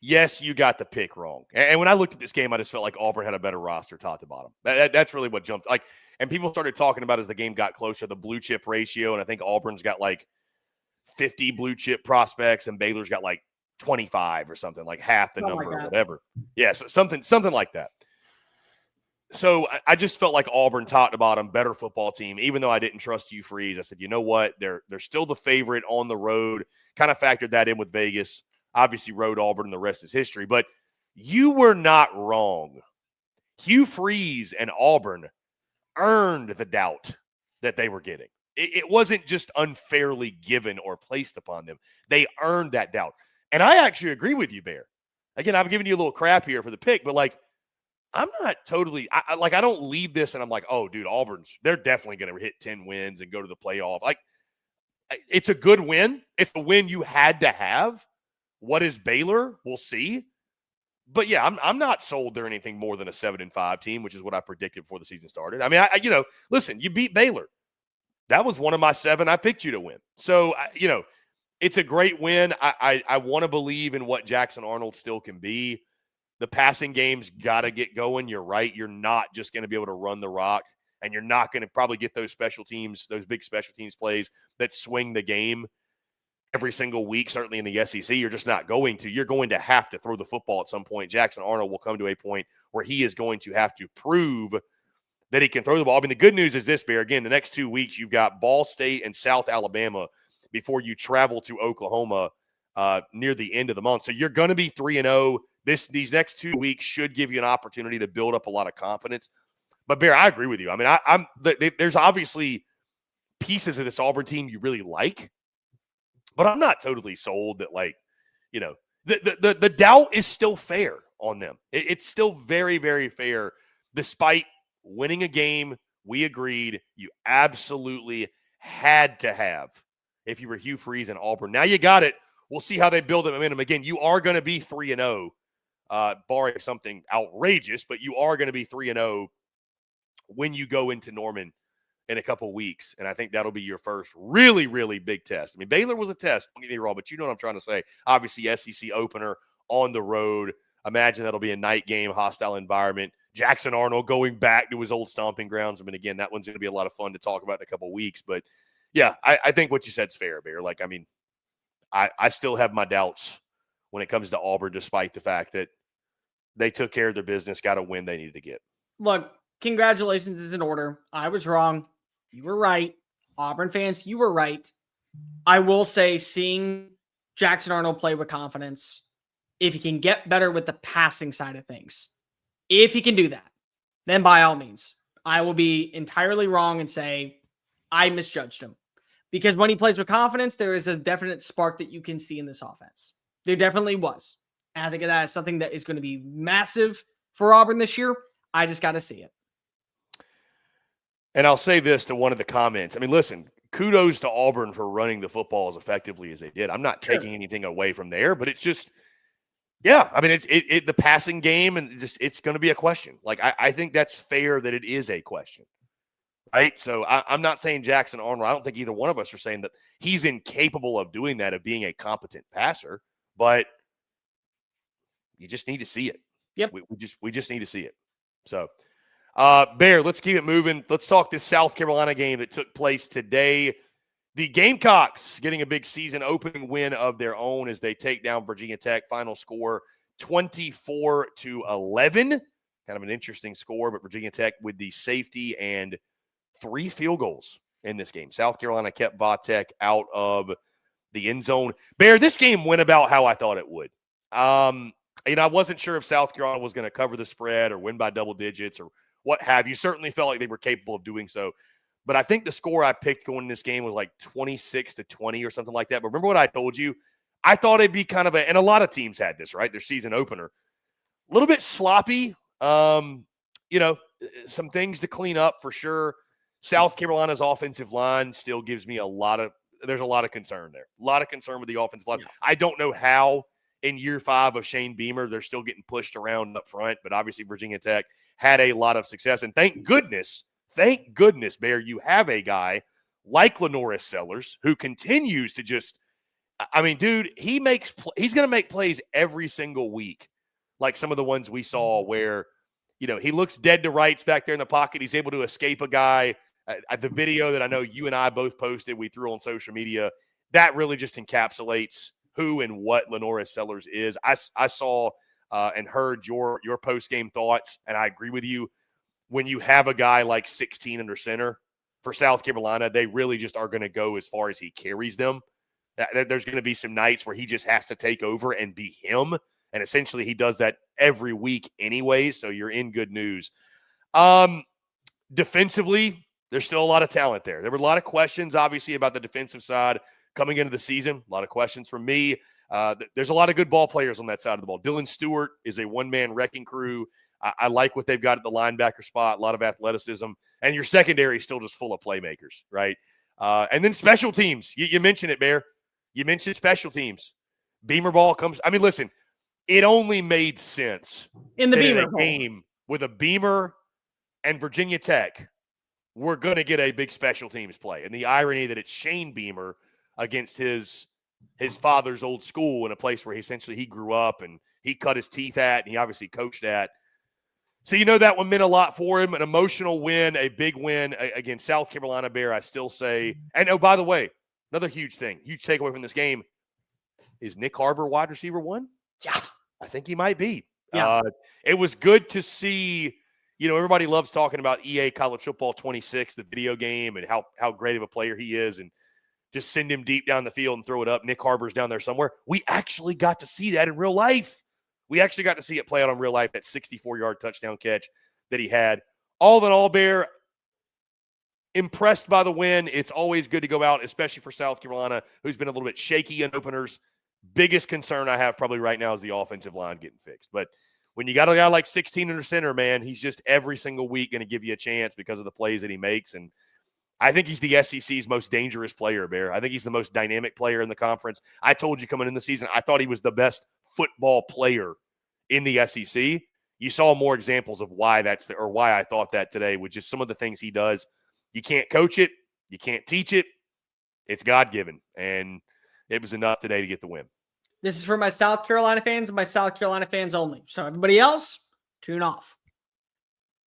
yes, you got the pick wrong. And when I looked at this game, I just felt like Auburn had a better roster top to bottom. That's really what jumped. And people started talking about as the game got closer, the blue chip ratio. And I think Auburn's got like 50 blue chip prospects and Baylor's got like 25 or something, like half the number or whatever. Yes, something like that. So I just felt like Auburn top to bottom, better football team. Even though I didn't trust Hugh Freeze, I said, you know what? They're still the favorite on the road. Kind of factored that in with Vegas. Obviously, rode Auburn, and the rest is history. But you were not wrong. Hugh Freeze and Auburn earned the doubt that they were getting. It wasn't just unfairly given or placed upon them. They earned that doubt. And I actually agree with you, Bear. Again, I'm giving you a little crap here for the pick, but like, I'm not totally I don't leave this and I'm like, oh, dude, they're definitely going to hit 10 wins and go to the playoff. Like, it's a good win. It's a win you had to have. What is Baylor? We'll see. But yeah, I'm not sold they're anything more than a 7-5 team, which is what I predicted before the season started. I mean, listen, you beat Baylor. That was one of my 7 I picked you to win. So, it's a great win. I want to believe in what Jackson Arnold still can be. The passing game's got to get going. You're right. You're not just going to be able to run the rock, and you're not going to probably get those big special teams plays that swing the game every single week, certainly in the SEC. You're just not going to. You're going to have to throw the football at some point. Jackson Arnold will come to a point where he is going to have to prove that he can throw the ball. I mean, the good news is this, Bear. Again, the next 2 weeks, you've got Ball State and South Alabama before you travel to Oklahoma near the end of the month. So you're going to be 3-0. These next 2 weeks should give you an opportunity to build up a lot of confidence. But, Bear, I agree with you. I mean, there's obviously pieces of this Auburn team you really like, but I'm not totally sold that, like, the doubt is still fair on them. It's still very, very fair, despite winning a game we agreed you absolutely had to have if you were Hugh Freeze and Auburn. Now you got it. We'll see how they build the momentum. Again, you are going to be 3-0. Barring something outrageous, but you are going to be 3-0 when you go into Norman in a couple weeks. And I think that'll be your first really, really big test. I mean, Baylor was a test, don't get me wrong, but you know what I'm trying to say. Obviously, SEC opener on the road. Imagine that'll be a night game, hostile environment. Jackson Arnold going back to his old stomping grounds. I mean, again, that one's going to be a lot of fun to talk about in a couple weeks. But, yeah, I think what you said is fair, Bear. Like, I mean, I still have my doubts when it comes to Auburn, despite the fact that they took care of their business, got a win they needed to get. Look, congratulations is in order. I was wrong. You were right. Auburn fans, you were right. I will say, seeing Jackson Arnold play with confidence, if he can get better with the passing side of things, if he can do that, then by all means, I will be entirely wrong and say I misjudged him. Because when he plays with confidence, there is a definite spark that you can see in this offense. There definitely was. And I think that is something that is going to be massive for Auburn this year. I just got to see it. And I'll say this to one of the comments. I mean, listen, kudos to Auburn for running the football as effectively as they did. I'm not taking anything away from there, but it's just, yeah, I mean, it's the passing game, and it's going to be a question. Like, I think that's fair that it is a question, right? So I'm not saying Jackson Arnold. I don't think either one of us are saying that he's incapable of doing that, of being a competent passer, but you just need to see it. Yep. We just need to see it. So, Bear, let's keep it moving. Let's talk this South Carolina game that took place today. The Gamecocks getting a big season opening win of their own as they take down Virginia Tech. Final score 24-11. Kind of an interesting score, but Virginia Tech with the safety and 3 field goals in this game. South Carolina kept Vatek out of the end zone. Bear, this game went about how I thought it would. I wasn't sure if South Carolina was going to cover the spread or win by double digits or what have you. Certainly felt like they were capable of doing so. But I think the score I picked going in this game was like 26-20 or something like that. But remember what I told you? I thought it'd be kind of and a lot of teams had this, right? Their season opener. A little bit sloppy. Some things to clean up for sure. South Carolina's offensive line still gives me there's a lot of concern there. A lot of concern with the offensive line. Yeah. I don't know how in year 5 of Shane Beamer, they're still getting pushed around up front, but obviously Virginia Tech had a lot of success. And thank goodness, Bear, you have a guy like LaNorris Sellers who continues to just, I mean, dude, he's going to make plays every single week. Like some of the ones we saw where, he looks dead to rights back there in the pocket. He's able to escape a guy. The video that I know you and I both posted, we threw on social media, that really just encapsulates who and what LaNorris Sellers is. I saw and heard your post-game thoughts, and I agree with you. When you have a guy like 16 under center for South Carolina, they really just are going to go as far as he carries them. There's going to be some nights where he just has to take over and be him, and essentially he does that every week anyway, so you're in good news. Defensively, there's still a lot of talent there. There were a lot of questions, obviously, about the defensive side coming into the season. A lot of questions from me. There's a lot of good ball players on that side of the ball. Dylan Stewart is a one-man wrecking crew. I like what they've got at the linebacker spot, a lot of athleticism. And your secondary is still just full of playmakers, right? And then special teams. You mentioned it, Bear. You mentioned special teams. Beamer ball comes. I mean, listen, it only made sense in the Beamer game with a Beamer and Virginia Tech, we're going to get a big special teams play. And the irony that it's Shane Beamer against his father's old school in a place where he grew up and he cut his teeth at, and he obviously coached at. So that one meant a lot for him, an emotional win, a big win against South Carolina. Bear, I still say. And, oh, by the way, another huge takeaway from this game, is Nick Harbor wide receiver 1? Yeah. I think he might be. Yeah. It was good to see, everybody loves talking about EA College Football 26, the video game, and how great of a player he is, and just send him deep down the field and throw it up. Nick Harbor's down there somewhere. We actually got to see that in real life. We actually got to see it play out in real life, that 64-yard touchdown catch that he had. All in all, Bear, impressed by the win. It's always good to go out, especially for South Carolina, who's been a little bit shaky in openers. Biggest concern I have probably right now is the offensive line getting fixed. But when you got a guy like 16 under center, man, he's just every single week going to give you a chance because of the plays that he makes. And I think he's the SEC's most dangerous player, Bear. I think he's the most dynamic player in the conference. I told you coming in the season, I thought he was the best football player in the SEC. You saw more examples of why why I thought that today with just some of the things he does. You can't coach it. You can't teach it. It's God-given. And it was enough today to get the win. This is for my South Carolina fans and my South Carolina fans only. So everybody else, tune off.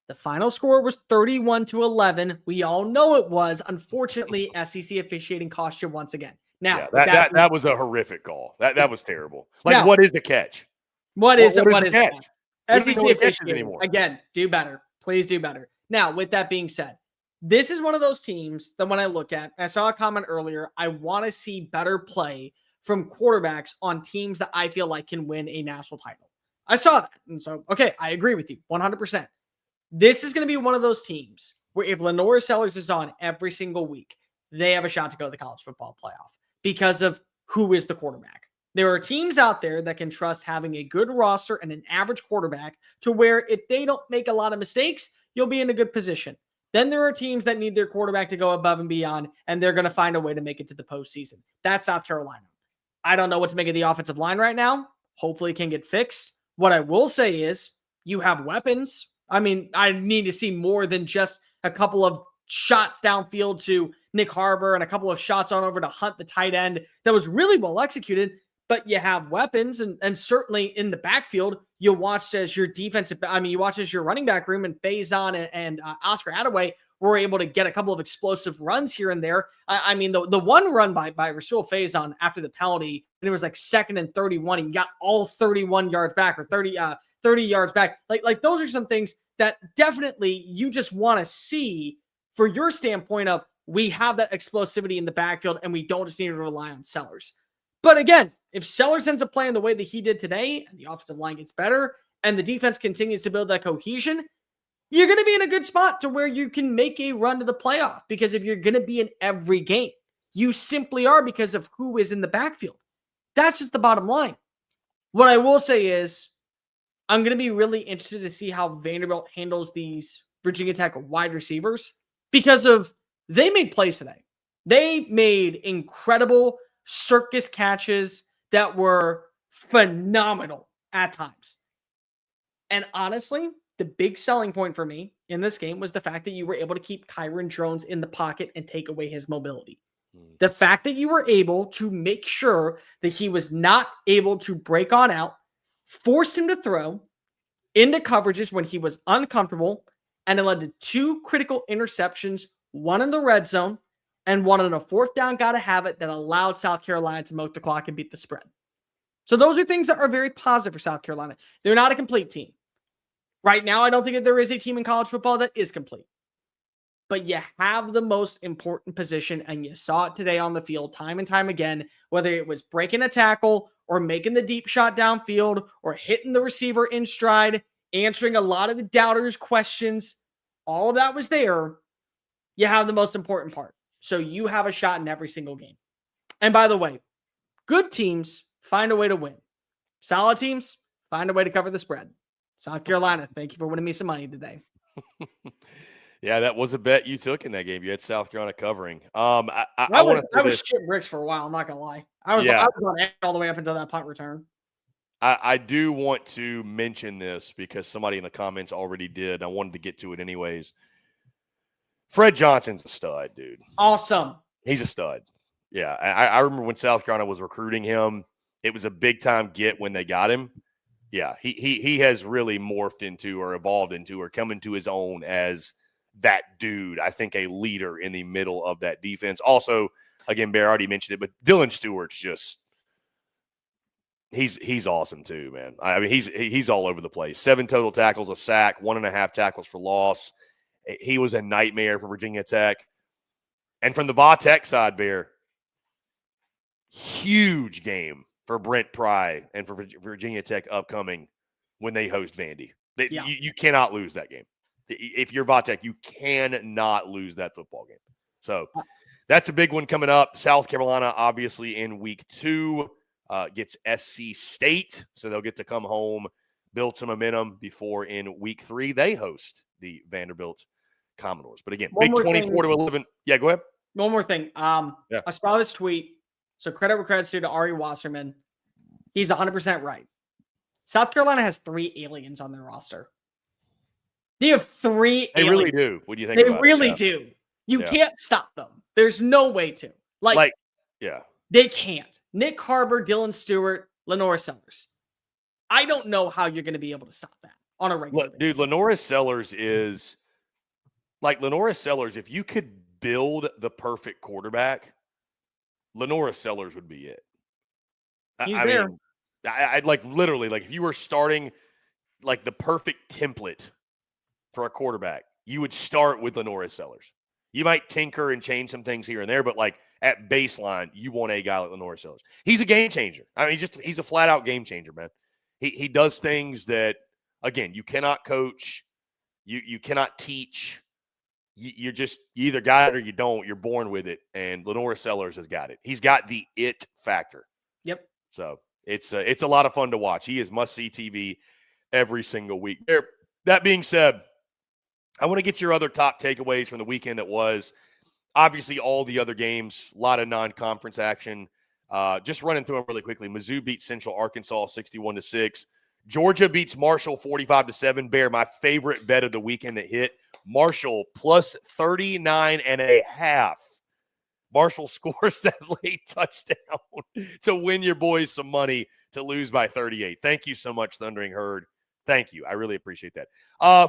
The final score was 31-11. We all know it was. Unfortunately, SEC officiating cost you once again. Now, that was a horrific call. That was terrible. Like, what is the catch? What is the catch? SEC officiating, again, do better. Please do better. Now, with that being said, this is one of those teams that when I look at, I saw a comment earlier, I want to see better play from quarterbacks on teams that I feel like can win a national title. I saw that. And so, okay, I agree with you 100%. This is going to be one of those teams where if LaNorris Sellers is on every single week, they have a shot to go to the college football playoff because of who is the quarterback. There are teams out there that can trust having a good roster and an average quarterback to where if they don't make a lot of mistakes, you'll be in a good position. Then there are teams that need their quarterback to go above and beyond, and they're going to find a way to make it to the postseason. That's South Carolina. I don't know what to make of the offensive line right now. Hopefully it can get fixed. What I will say is you have weapons. I mean, I need to see more than just a couple of shots downfield to Nick Harbor and a couple of shots on over to Hunt, the tight end. That was really well executed. But you have weapons, and certainly in the backfield, you watched as your defensive, you watch as your running back room and Faison and Oscar Attaway were able to get a couple of explosive runs here and there. The one run by Rasul Faison after the penalty, and it was like 2nd and 31, he got all 31 yards back or 30 yards back. Like those are some things that definitely you just want to see for your standpoint of we have that explosivity in the backfield and we don't just need to rely on Sellers. But again, if Sellers ends up playing the way that he did today and the offensive line gets better and the defense continues to build that cohesion, you're going to be in a good spot to where you can make a run to the playoff. Because if you're going to be in every game, you simply are because of who is in the backfield. That's just the bottom line. What I will say is I'm going to be really interested to see how Vanderbilt handles these Virginia Tech wide receivers because of they made plays today. They made incredible circus catches that were phenomenal at times. And honestly, the big selling point for me in this game was the fact that you were able to keep Kyron Drones in the pocket and take away his mobility. The fact that you were able to make sure that he was not able to break on out, forced him to throw into coverages when he was uncomfortable, and it led to 2 critical interceptions, one in the red zone and one on a 4th down, gotta have it, that allowed South Carolina to milk the clock and beat the spread. So those are things that are very positive for South Carolina. They're not a complete team. Right now, I don't think that there is a team in college football that is complete. But you have the most important position, and you saw it today on the field time and time again, whether it was breaking a tackle or making the deep shot downfield or hitting the receiver in stride, answering a lot of the doubters' questions. All of that was there. You have the most important part. So you have a shot in every single game. And by the way, good teams find a way to win. Solid teams find a way to cover the spread. South Carolina, thank you for winning me some money today. Yeah, that was a bet you took in that game. You had South Carolina covering. I was shit bricks for a while. I'm not gonna lie. I was on edge all the way up until that punt return. I do want to mention this because somebody in the comments already did. I wanted to get to it anyways. Fred Johnson's a stud, dude. Awesome. He's a stud. Yeah, I remember when South Carolina was recruiting him. It was a big time get when they got him. Yeah, he has really morphed into or evolved into or come into his own as that dude. I think a leader in the middle of that defense. Also, again, Bear already mentioned it, but Dylan Stewart's just he's awesome too, man. I mean, he's all over the place. 7 total tackles, a sack, 1.5 tackles for loss. He was a nightmare for Virginia Tech. And from the Va Tech side, Bear, huge game for Brent Pry and for Virginia Tech upcoming when they host Vandy. You cannot lose that game. If you're Va Tech, you cannot lose that football game. So that's a big one coming up. South Carolina, obviously, in week 2, gets SC State. So they'll get to come home, build some momentum before in week 3 they host the Vanderbilt Commodores. But again, big 24-11. Yeah, go ahead. One more thing. I saw this tweet. So credit where credit's due to Ari Wasserman. He's 100% right. South Carolina has 3 aliens on their roster. They have 3 They aliens. really do. What do you think about it? They really do. You can't stop them. There's no way to. They can't. Nick Harbor, Dylan Stewart, LaNorris Sellers. I don't know how you're going to be able to stop that on a regular basis. Dude, LaNorris Sellers is LaNorris Sellers. If you could build the perfect quarterback, LaNorris Sellers would be it. He's there. I'd literally, if you were starting the perfect template for a quarterback, you would start with LaNorris Sellers. You might tinker and change some things here and there, but like at baseline, you want a guy like LaNorris Sellers. He's a game changer. I mean, he's a flat out game changer, man. He does things that, again, you cannot coach, you cannot teach. You either got it or you don't. You're born with it, and LaNorris Sellers has got it. He's got the it factor. Yep. So it's a lot of fun to watch. He is must-see TV every single week. That being said, I want to get your other top takeaways from the weekend that was. Obviously, all the other games, a lot of non-conference action. Just running through them really quickly. Mizzou beats Central Arkansas 61-6. Georgia beats Marshall 45-7. Bear, my favorite bet of the weekend that hit. Marshall plus 39.5. Marshall scores that late touchdown to win your boys some money to lose by 38. Thank you so much, Thundering Herd. Thank you. I really appreciate that.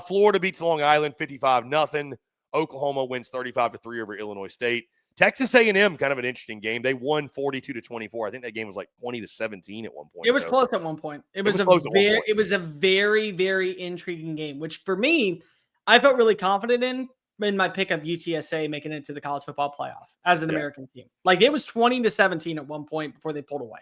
Florida beats Long Island 55-0. Oklahoma wins 35-3 over Illinois State. Texas A&M, kind of an interesting game. They won 42-24. I think that game was like 20-17 at one point. It was close at one point. It was a very, very intriguing game, which for me, I felt really confident in my pick of UTSA making it to the college football playoff as an American team. Like it was 20-17 at one point before they pulled away.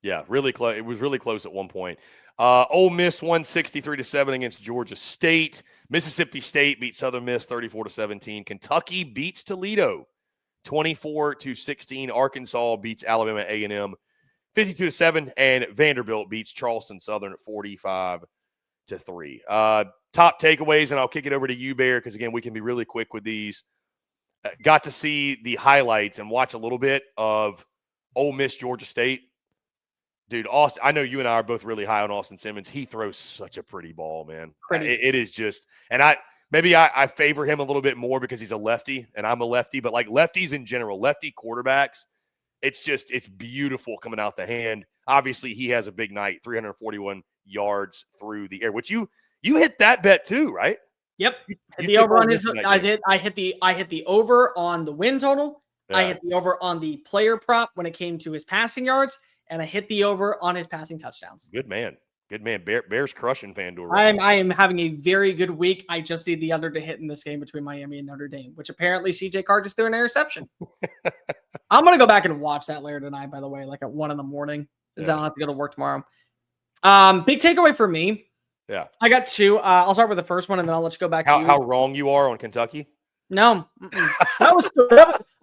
Yeah, really close. It was really close at one point. Ole Miss won 63-7 against Georgia State. Mississippi State beat Southern Miss 34-17. Kentucky beats Toledo 24-16. Arkansas beats Alabama A&M 52-7, and Vanderbilt beats Charleston Southern at 45-3. Top takeaways, and I'll kick it over to you, Bear, because again, we can be really quick with these. Got to see the highlights and watch a little bit of Ole Miss Georgia State. Dude, Austin, I know you and I are both really high on Austin Simmons. He throws such a pretty ball, man. It is just, and I favor him a little bit more because he's a lefty and I'm a lefty, but like lefties in general, lefty quarterbacks, it's beautiful coming out the hand. Obviously, he has a big night, 341 yards through the air, which you hit that bet too, right? Yep. The over on his, I hit the over on the win total. Yeah. I hit the over on the player prop when it came to his passing yards, and I hit the over on his passing touchdowns. Good man. Good man. Bears crushing FanDuel. Right I am having a very good week. I just need the under to hit in this game between Miami and Notre Dame, which apparently CJ Carr just threw an interception. I'm going to go back and watch that later tonight, by the way, like at 1 a.m, since I don't have to go to work tomorrow. Big takeaway for me. Yeah. I got 2. I'll start with the first one, and then I'll let you go back to you. How wrong you are on Kentucky? No. That was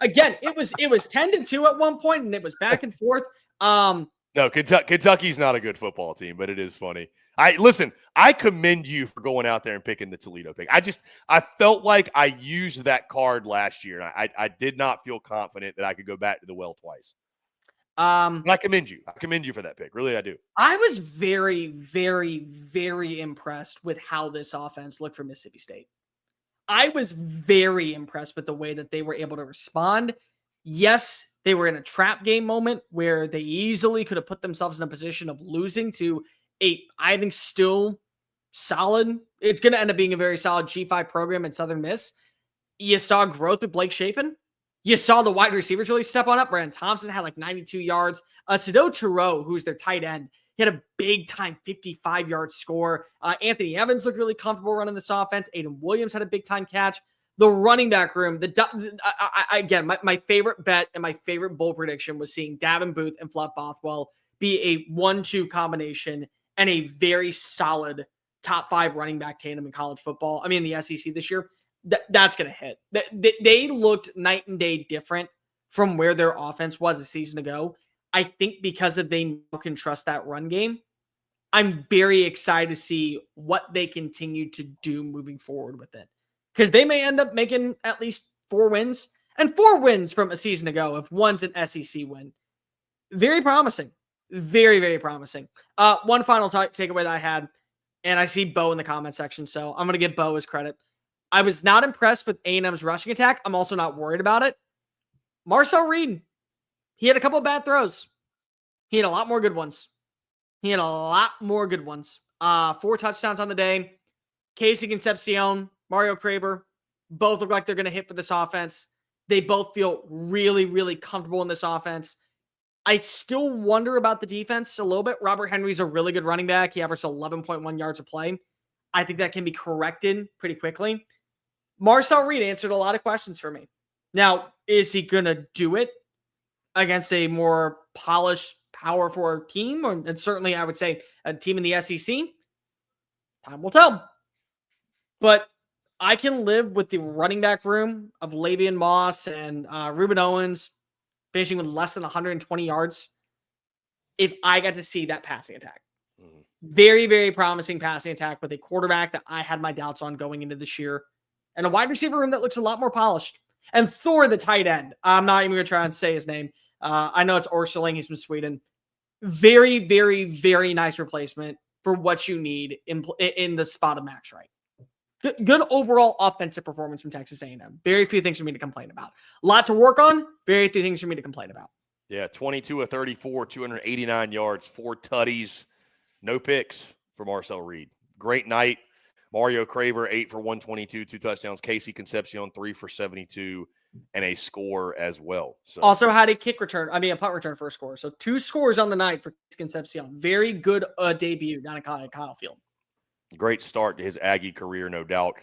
again, it was 10-2 at one point, and it was back and forth. No, Kentucky's not a good football team, but it is funny. I commend you for going out there and picking the Toledo pick. I felt like I used that card last year, and I did not feel confident that I could go back to the well twice. But I commend you. I commend you for that pick. Really, I do. I was very, very, very impressed with how this offense looked for Mississippi State. I was very impressed with the way that they were able to respond. Yes, they were in a trap game moment where they easily could have put themselves in a position of losing to I think, still solid. It's going to end up being a very solid G5 program in Southern Miss. You saw growth with Blake Shapen. You saw the wide receivers really step on up. Brandon Thompson had like 92 yards. Sado Tureau, who's their tight end, he had a big-time 55-yard score. Anthony Evans looked really comfortable running this offense. Aiden Williams had a big-time catch. The running back room, my favorite bet and my favorite bold prediction was seeing Davin Booth and Fluff Bothwell be a 1-2 combination and a very solid top 5 running back tandem in college football. I mean, the SEC this year, that's going to hit. They looked night and day different from where their offense was a season ago. I think because they can trust that run game. I'm very excited to see what they continue to do moving forward with it. Because they may end up making at least 4 wins, and 4 wins from a season ago if one's an SEC win. Very promising. Very, very promising. One final takeaway that I had, and I see Bo in the comment section, so I'm going to give Bo his credit. I was not impressed with A&M's rushing attack. I'm also not worried about it. Marcel Reed, he had a couple of bad throws. He had a lot more good ones. 4 touchdowns on the day. Casey Concepcion, Mario Craver, both look like they're going to hit for this offense. They both feel really, really comfortable in this offense. I still wonder about the defense a little bit. Robert Henry's a really good running back. He averaged 11.1 yards a play. I think that can be corrected pretty quickly. Marcel Reed answered a lot of questions for me. Now, is he going to do it against a more polished power forward team? And certainly, I would say a team in the SEC. Time will tell. But I can live with the running back room of Lavian Moss and Reuben Owens finishing with less than 120 yards if I got to see that passing attack. Very, very promising passing attack with a quarterback that I had my doubts on going into this year, and a wide receiver room that looks a lot more polished. And Thor, the tight end, I'm not even going to try and say his name. I know it's Orseling. He's from Sweden. Very, very, very nice replacement for what you need in the spot of Max Wright. Good overall offensive performance from Texas A&M. Very few things for me to complain about. A lot to work on. Very few things for me to complain about. Yeah, 22 of 34, 289 yards, 4 tutties, no picks for Marcel Reed. Great night. Mario Craver, 8 for 122, 2 touchdowns. Casey Concepcion, 3 for 72, and a score as well. So also had a punt return for a score. So 2 scores on the night for Concepcion. Very good debut down at Kyle Field. Great start to his Aggie career, no doubt.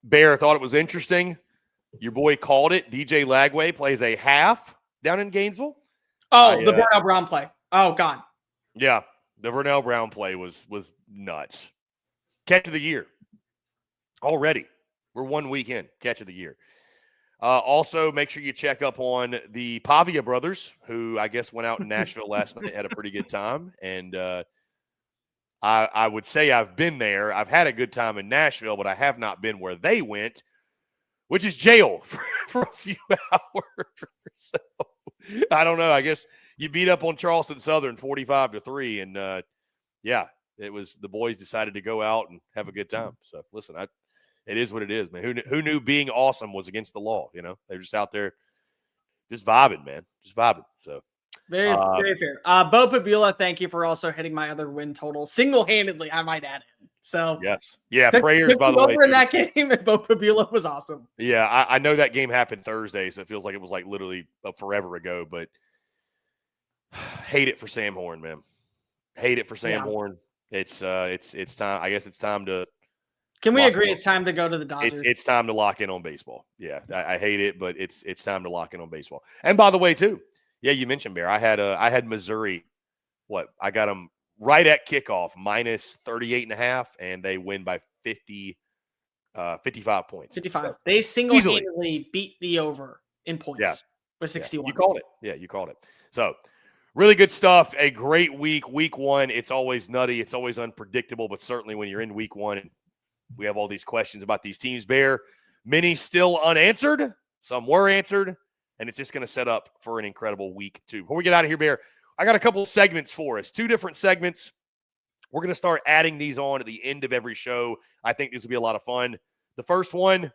Bear, thought it was interesting. Your boy called it. DJ Lagway plays a half down in Gainesville. Oh, the Vernell Brown play. Oh, God. Yeah, the Vernell Brown play was nuts. Catch of the year. Already. We're 1 week in. Catch of the year. Also, make sure you check up on the Pavia brothers, who I guess went out in Nashville last night, had a pretty good time. And I would say I've been there. I've had a good time in Nashville, but I have not been where they went, which is jail for a few hours. So, I don't know. I guess you beat up on Charleston Southern 45-3, and yeah, it was the boys decided to go out and have a good time. So listen, it is what it is, man. Who knew being awesome was against the law? You know, they're just out there, just vibing, man, just vibing. So very fair. Bo Pabula, thank you for also hitting my other win total single-handedly. I might add in. So yes, yeah. Prayers, by the way, over in that game, and Bo Pabula was awesome. Yeah, I know that game happened Thursday, so it feels like it was like literally forever ago. But hate it for Sam Horn, man. Hate it for Sam Horn. It's time. I guess it's time to. Can we agree it's time to go to the Dodgers? It's time to lock in on baseball. Yeah, I hate it, but it's time to lock in on baseball. And by the way, too, yeah, you mentioned Bear. I had Missouri. I got them right at kickoff minus 38.5, and they win by 55 points. 55. So, they single-handedly beat the over in points. Yeah, with 61. You called it. Yeah, you called it. So. Really good stuff. A great week. Week 1, it's always nutty. It's always unpredictable, but certainly when you're in week 1 and we have all these questions about these teams, Bear, many still unanswered. Some were answered, and it's just going to set up for an incredible week 2. Before we get out of here, Bear, I got a couple of segments for us. 2 different segments. We're going to start adding these on at the end of every show. I think this will be a lot of fun. The first one,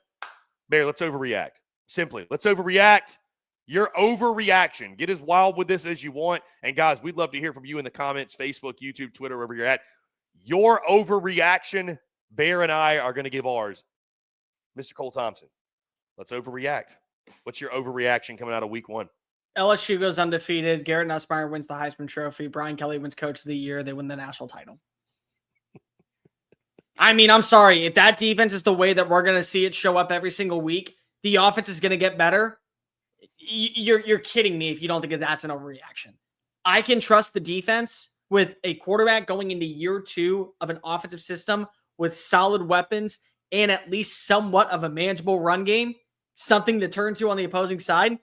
Bear, let's overreact. Simply, let's overreact. Your overreaction. Get as wild with this as you want. And, guys, we'd love to hear from you in the comments, Facebook, YouTube, Twitter, wherever you're at. Your overreaction, Bear and I are going to give ours. Mr. Cole Thompson, let's overreact. What's your overreaction coming out of week 1? LSU goes undefeated. Garrett Nussmeier wins the Heisman Trophy. Brian Kelly wins Coach of the Year. They win the national title. I mean, I'm sorry. If that defense is the way that we're going to see it show up every single week, the offense is going to get better. You're kidding me if you don't think that that's an overreaction. I can trust the defense with a quarterback going into year 2 of an offensive system with solid weapons and at least somewhat of a manageable run game, something to turn to on the opposing side.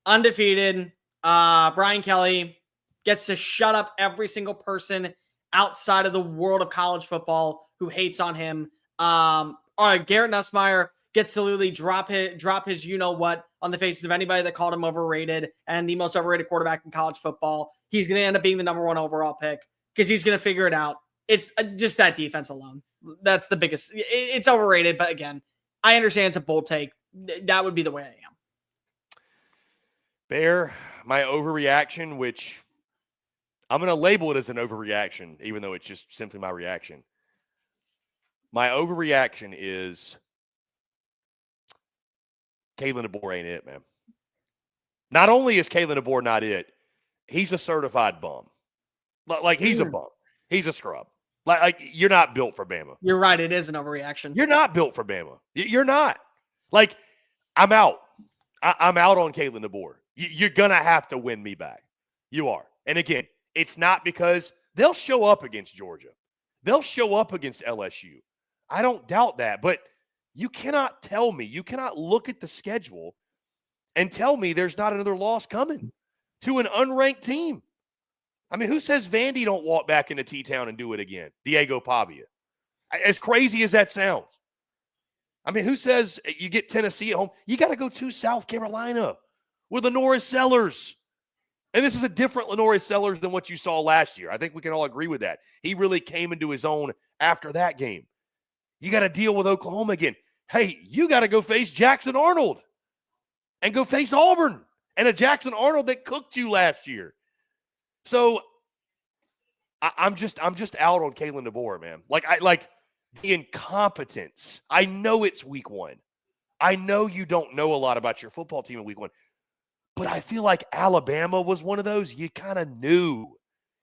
Undefeated. Brian Kelly gets to shut up every single person outside of the world of college football who hates on him. Garrett Nussmeier gets to literally drop his you-know-what on the faces of anybody that called him overrated and the most overrated quarterback in college football. He's going to end up being the number 1 overall pick because he's going to figure it out. It's just that defense alone. That's the biggest. It's overrated, but again, I understand it's a bold take. That would be the way I am. Bear, my overreaction, which I'm going to label it as an overreaction, even though it's just simply my reaction. My overreaction is Kalen DeBoer ain't it, man. Not only is Kalen DeBoer not it, he's a certified bum. Like, he's a bum. He's a scrub. Like you're not built for Bama. You're right. It is an overreaction. You're not built for Bama. You're not. Like, I'm out. I'm out on Kalen DeBoer. You're going to have to win me back. You are. And again, it's not because they'll show up against Georgia. They'll show up against LSU. I don't doubt that. But you cannot tell me, you cannot look at the schedule and tell me there's not another loss coming to an unranked team. I mean, who says Vandy don't walk back into T-Town and do it again? Diego Pavia. As crazy as that sounds. I mean, who says you get Tennessee at home? You got to go to South Carolina with LaNorris Sellers. And this is a different LaNorris Sellers than what you saw last year. I think we can all agree with that. He really came into his own after that game. You got to deal with Oklahoma again. Hey, you got to go face Jackson Arnold and go face Auburn and a Jackson Arnold that cooked you last year. So I'm just out on Kalen DeBoer, man. Like the incompetence. I know it's week one. I know you don't know a lot about your football team in week one, but I feel like Alabama was one of those you kind of knew.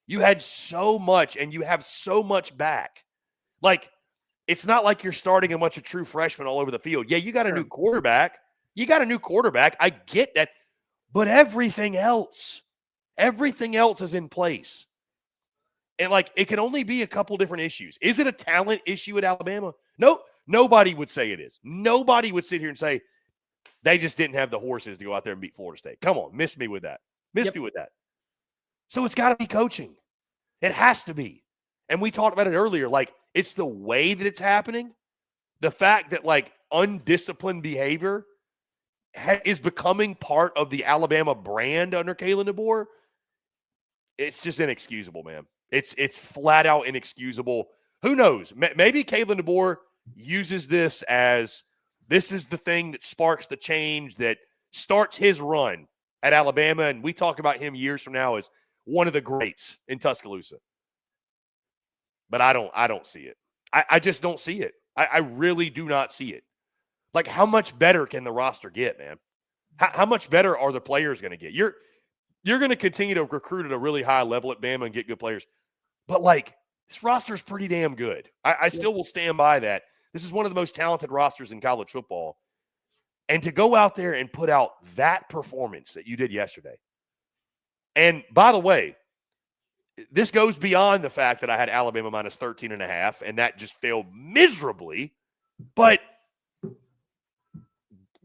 You had so much and you have so much back. Like, it's not like you're starting a bunch of true freshmen all over the field. Yeah, you got a new quarterback. I get that. But everything else is in place. And, like, it can only be a couple different issues. Is it a talent issue at Alabama? No, nobody would say it is. Nobody would sit here and say they just didn't have the horses to go out there and beat Florida State. Come on, miss me with that. Me with that. So it's got to be coaching. It has to be. And we talked about it earlier. Like, it's the way that it's happening. The fact that, like, undisciplined behavior is becoming part of the Alabama brand under Kalen DeBoer. It's just inexcusable, man. It's flat out inexcusable. Who knows? Maybe Kalen DeBoer uses this as this is the thing that sparks the change that starts his run at Alabama. And we talk about him years from now as one of the greats in Tuscaloosa. But I don't see it. I just don't see it. I really do not see it. Like, how much better can the roster get, man? How much better are the players going to get? You're going to continue to recruit at a really high level at Bama and get good players. But, like, this roster is pretty damn good. I still will stand by that. This is one of the most talented rosters in college football. And to go out there and put out that performance that you did yesterday. And, by the way, this goes beyond the fact that I had Alabama minus 13.5, and that just failed miserably. But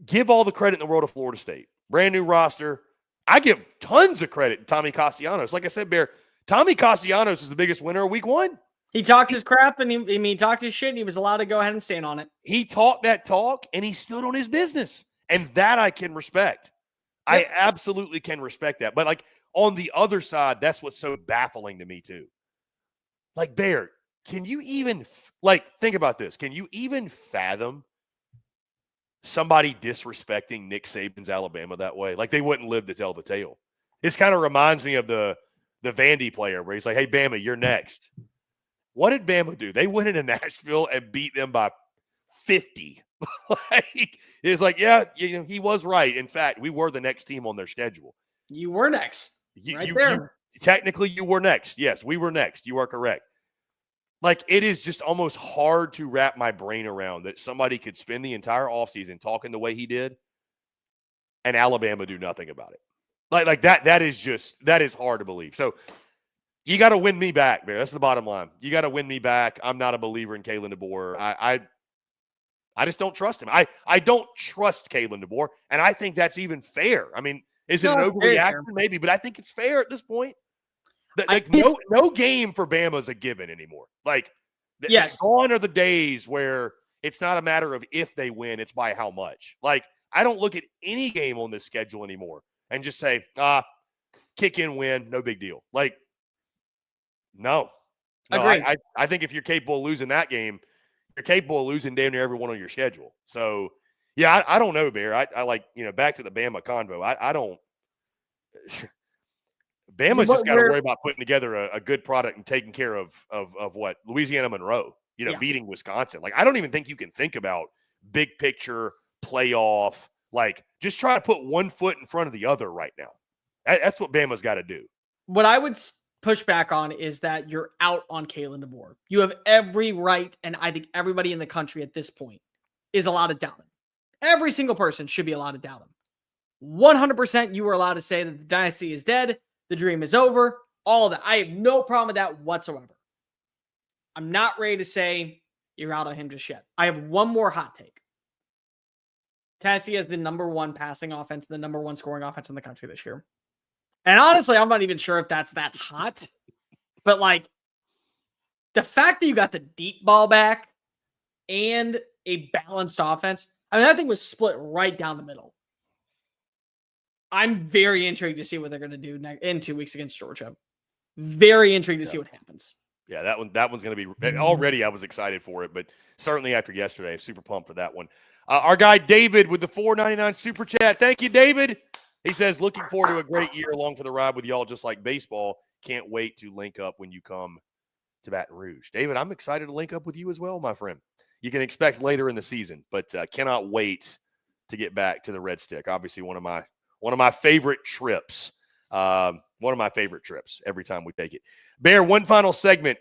give all the credit in the world to Florida State. Brand new roster. I give tons of credit to Tommy Castellanos. Like I said, Bear, Tommy Castellanos is the biggest winner of week one. He talked his crap and he talked his shit and he was allowed to go ahead and stand on it. He talked that talk and he stood on his business. And that I can respect. Yep. I absolutely can respect that. But, like, on the other side, that's what's so baffling to me too. Like, Bear, can you even, like, think about this. Can you even fathom somebody disrespecting Nick Saban's Alabama that way? Like, they wouldn't live to tell the tale. This kind of reminds me of the Vandy player where he's like, hey, Bama, you're next. What did Bama do? They went into Nashville and beat them by 50. Like, it's like, yeah, he was right. In fact, we were the next team on their schedule. You were next. There. Technically, you were next. Yes, we were next. You are correct. Like, it is just almost hard to wrap my brain around that somebody could spend the entire offseason talking the way he did and Alabama do nothing about it. Like that is hard to believe. So you got to win me back, man. That's the bottom line. You got to win me back. I'm not a believer in Kalen DeBoer. I just don't trust him. I don't trust Kalen DeBoer, and I think that's even fair. I mean, is it an overreaction? Maybe, but I think it's fair at this point. Like, no game for Bama is a given anymore. Like, yes, gone are the days where it's not a matter of if they win, it's by how much. Like, I don't look at any game on this schedule anymore and just say, kick in, win, no big deal. Like, no. I think if you're capable of losing that game, you're capable of losing damn near everyone on your schedule. So, yeah, I don't know, Bear. I like, back to the Bama convo. I don't – Bama's just got to worry about putting together a good product and taking care of what? Louisiana Monroe, beating Wisconsin. Like, I don't even think you can think about big picture, playoff. Like, just try to put one foot in front of the other right now. That's what Bama's got to do. What I would push back on is that you're out on Kalen DeBoer. You have every right, and I think everybody in the country at this point is allowed to doubt him. Every single person should be allowed to doubt him. 100% you are allowed to say that the dynasty is dead, the dream is over, all of that. I have no problem with that whatsoever. I'm not ready to say you're out on him just yet. I have one more hot take. Tennessee has the number 1 passing offense, the number 1 scoring offense in the country this year. And honestly, I'm not even sure if that's that hot. But like, the fact that you got the deep ball back and a balanced offense, I mean, that thing was split right down the middle. I'm very intrigued to see what they're going to do in 2 weeks against Georgia. Very intrigued to see what happens. Yeah, that one's going to be already. I was excited for it, but certainly after yesterday, super pumped for that one. Our guy David with the $4.99 super chat. Thank you, David. He says, looking forward to a great year along for the ride with y'all, just like baseball. Can't wait to link up when you come to Baton Rouge. David, I'm excited to link up with you as well, my friend. You can expect later in the season, but cannot wait to get back to the Red Stick. Obviously, one of my favorite trips. One of my favorite trips every time we take it. Bear, one final segment.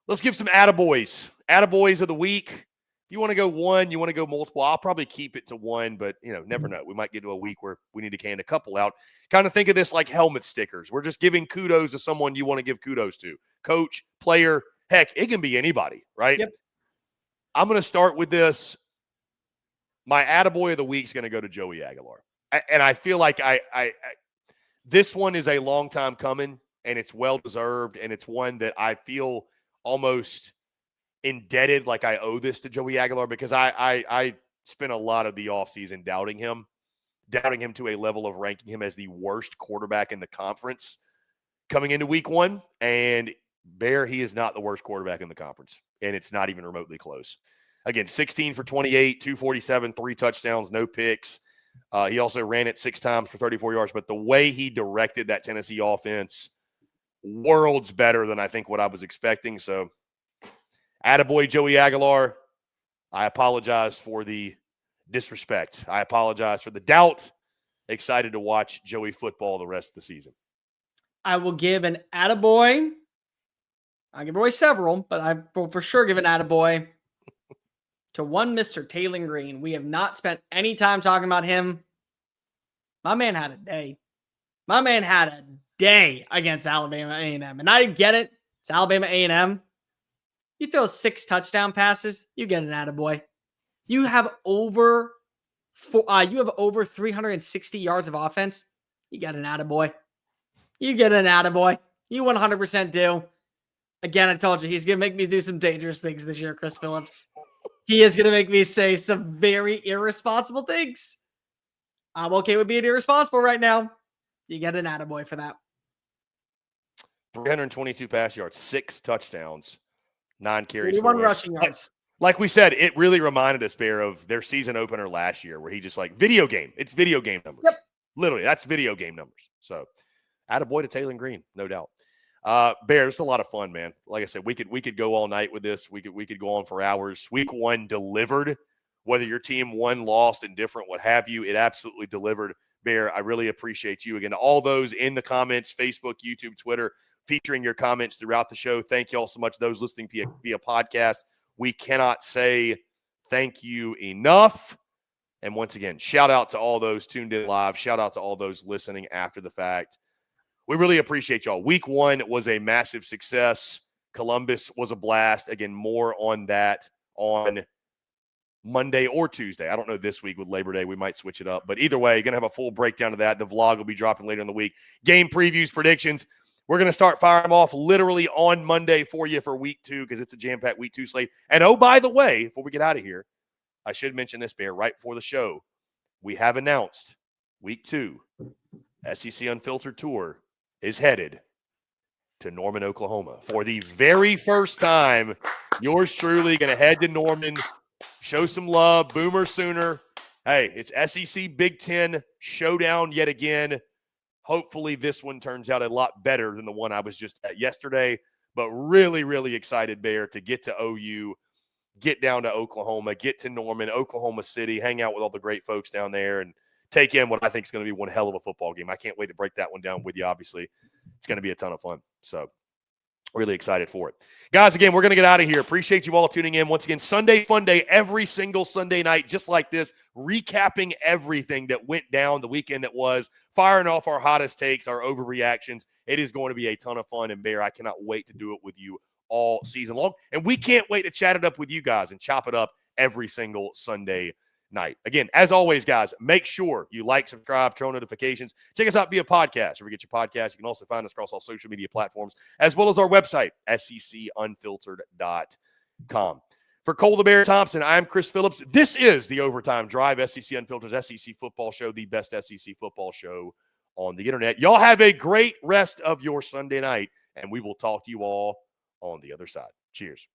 Let's give some AttaBoys. AttaBoys of the week. If you want to go one, you want to go multiple, I'll probably keep it to one, but, never know. We might get to a week where we need to can a couple out. Kind of think of this like helmet stickers. We're just giving kudos to someone you want to give kudos to. Coach, player, heck, it can be anybody, right? Yep. I'm going to start with this. My AttaBoy of the week is going to go to Joey Aguilar. And I feel like this one is a long time coming, and it's well-deserved, and it's one that I feel almost indebted, like I owe this to Joey Aguilar, because I spent a lot of the offseason doubting him to a level of ranking him as the worst quarterback in the conference coming into week one. And Bear, he is not the worst quarterback in the conference, and it's not even remotely close. Again, 16 for 28, 247, 3 touchdowns, no picks. He also ran it 6 times for 34 yards, but the way he directed that Tennessee offense, worlds better than I think what I was expecting. So, attaboy Joey Aguilar. I apologize for the disrespect. I apologize for the doubt. Excited to watch Joey football the rest of the season. I will give an attaboy. I'll give away several, but I will for sure give an attaboy to one Mr. Taylor Green. We have not spent any time talking about him. My man had a day. My man had a day against Alabama A&M. And I get it. It's Alabama A&M. You throw 6 touchdown passes, you get an attaboy. You have over 360 yards of offense, you get an attaboy. You get an attaboy. You 100% do. Again, I told you, he's going to make me do some dangerous things this year, Chris Phillips. He is going to make me say some very irresponsible things. I'm okay with being irresponsible right now. You get an attaboy for that. 322 pass yards, 6 touchdowns, 9 carries. 41 rushing yards. Like we said, it really reminded us, Bear, of their season opener last year where he just video game. It's video game numbers. Yep. Literally, that's video game numbers. So, attaboy to Taylor Green, no doubt. Bear, it's a lot of fun, man. Like I said, we could go all night with this. We could go on for hours. Week 1 delivered. Whether your team won, lost, indifferent, what have you, it absolutely delivered. Bear, I really appreciate you. Again, all those in the comments, Facebook, YouTube, Twitter, featuring your comments throughout the show. Thank you all so much. Those listening via podcast, we cannot say thank you enough. And once again, shout out to all those tuned in live. Shout out to all those listening after the fact. We really appreciate y'all. Week 1 was a massive success. Columbus was a blast. Again, more on that on Monday or Tuesday. I don't know this week with Labor Day. We might switch it up. But either way, going to have a full breakdown of that. The vlog will be dropping later in the week. Game previews, predictions. We're going to start firing them off literally on Monday for you for week 2 because it's a jam-packed week 2 slate. And oh, by the way, before we get out of here, I should mention this, Bear, right before the show. We have announced week 2, SEC Unfiltered Tour is headed to Norman, Oklahoma. For the very first time, yours truly going to head to Norman, show some love, Boomer Sooner. Hey, it's SEC Big Ten showdown yet again. Hopefully this one turns out a lot better than the one I was just at yesterday, but really, really excited, Bear, to get to OU, get down to Oklahoma, get to Norman, Oklahoma City, hang out with all the great folks down there, and take in what I think is going to be one hell of a football game. I can't wait to break that one down with you, obviously. it's going to be a ton of fun. So really excited for it. Guys, again, we're going to get out of here. Appreciate you all tuning in. Once again, Sunday Fun Day every single Sunday night, just like this, recapping everything that went down the weekend that was, firing off our hottest takes, our overreactions. It is going to be a ton of fun, and Bear, I cannot wait to do it with you all season long. And we can't wait to chat it up with you guys and chop it up every single Sunday night. Again, as always, guys, make sure you like, subscribe, turn on notifications. Check us out via podcast. Wherever you get your podcast, you can also find us across all social media platforms, as well as our website, secunfiltered.com. For Cole the Bear Thompson, I'm Chris Phillips. This is the Overtime Drive, SEC Unfiltered, SEC football show, the best SEC football show on the internet. Y'all have a great rest of your Sunday night, and we will talk to you all on the other side. Cheers.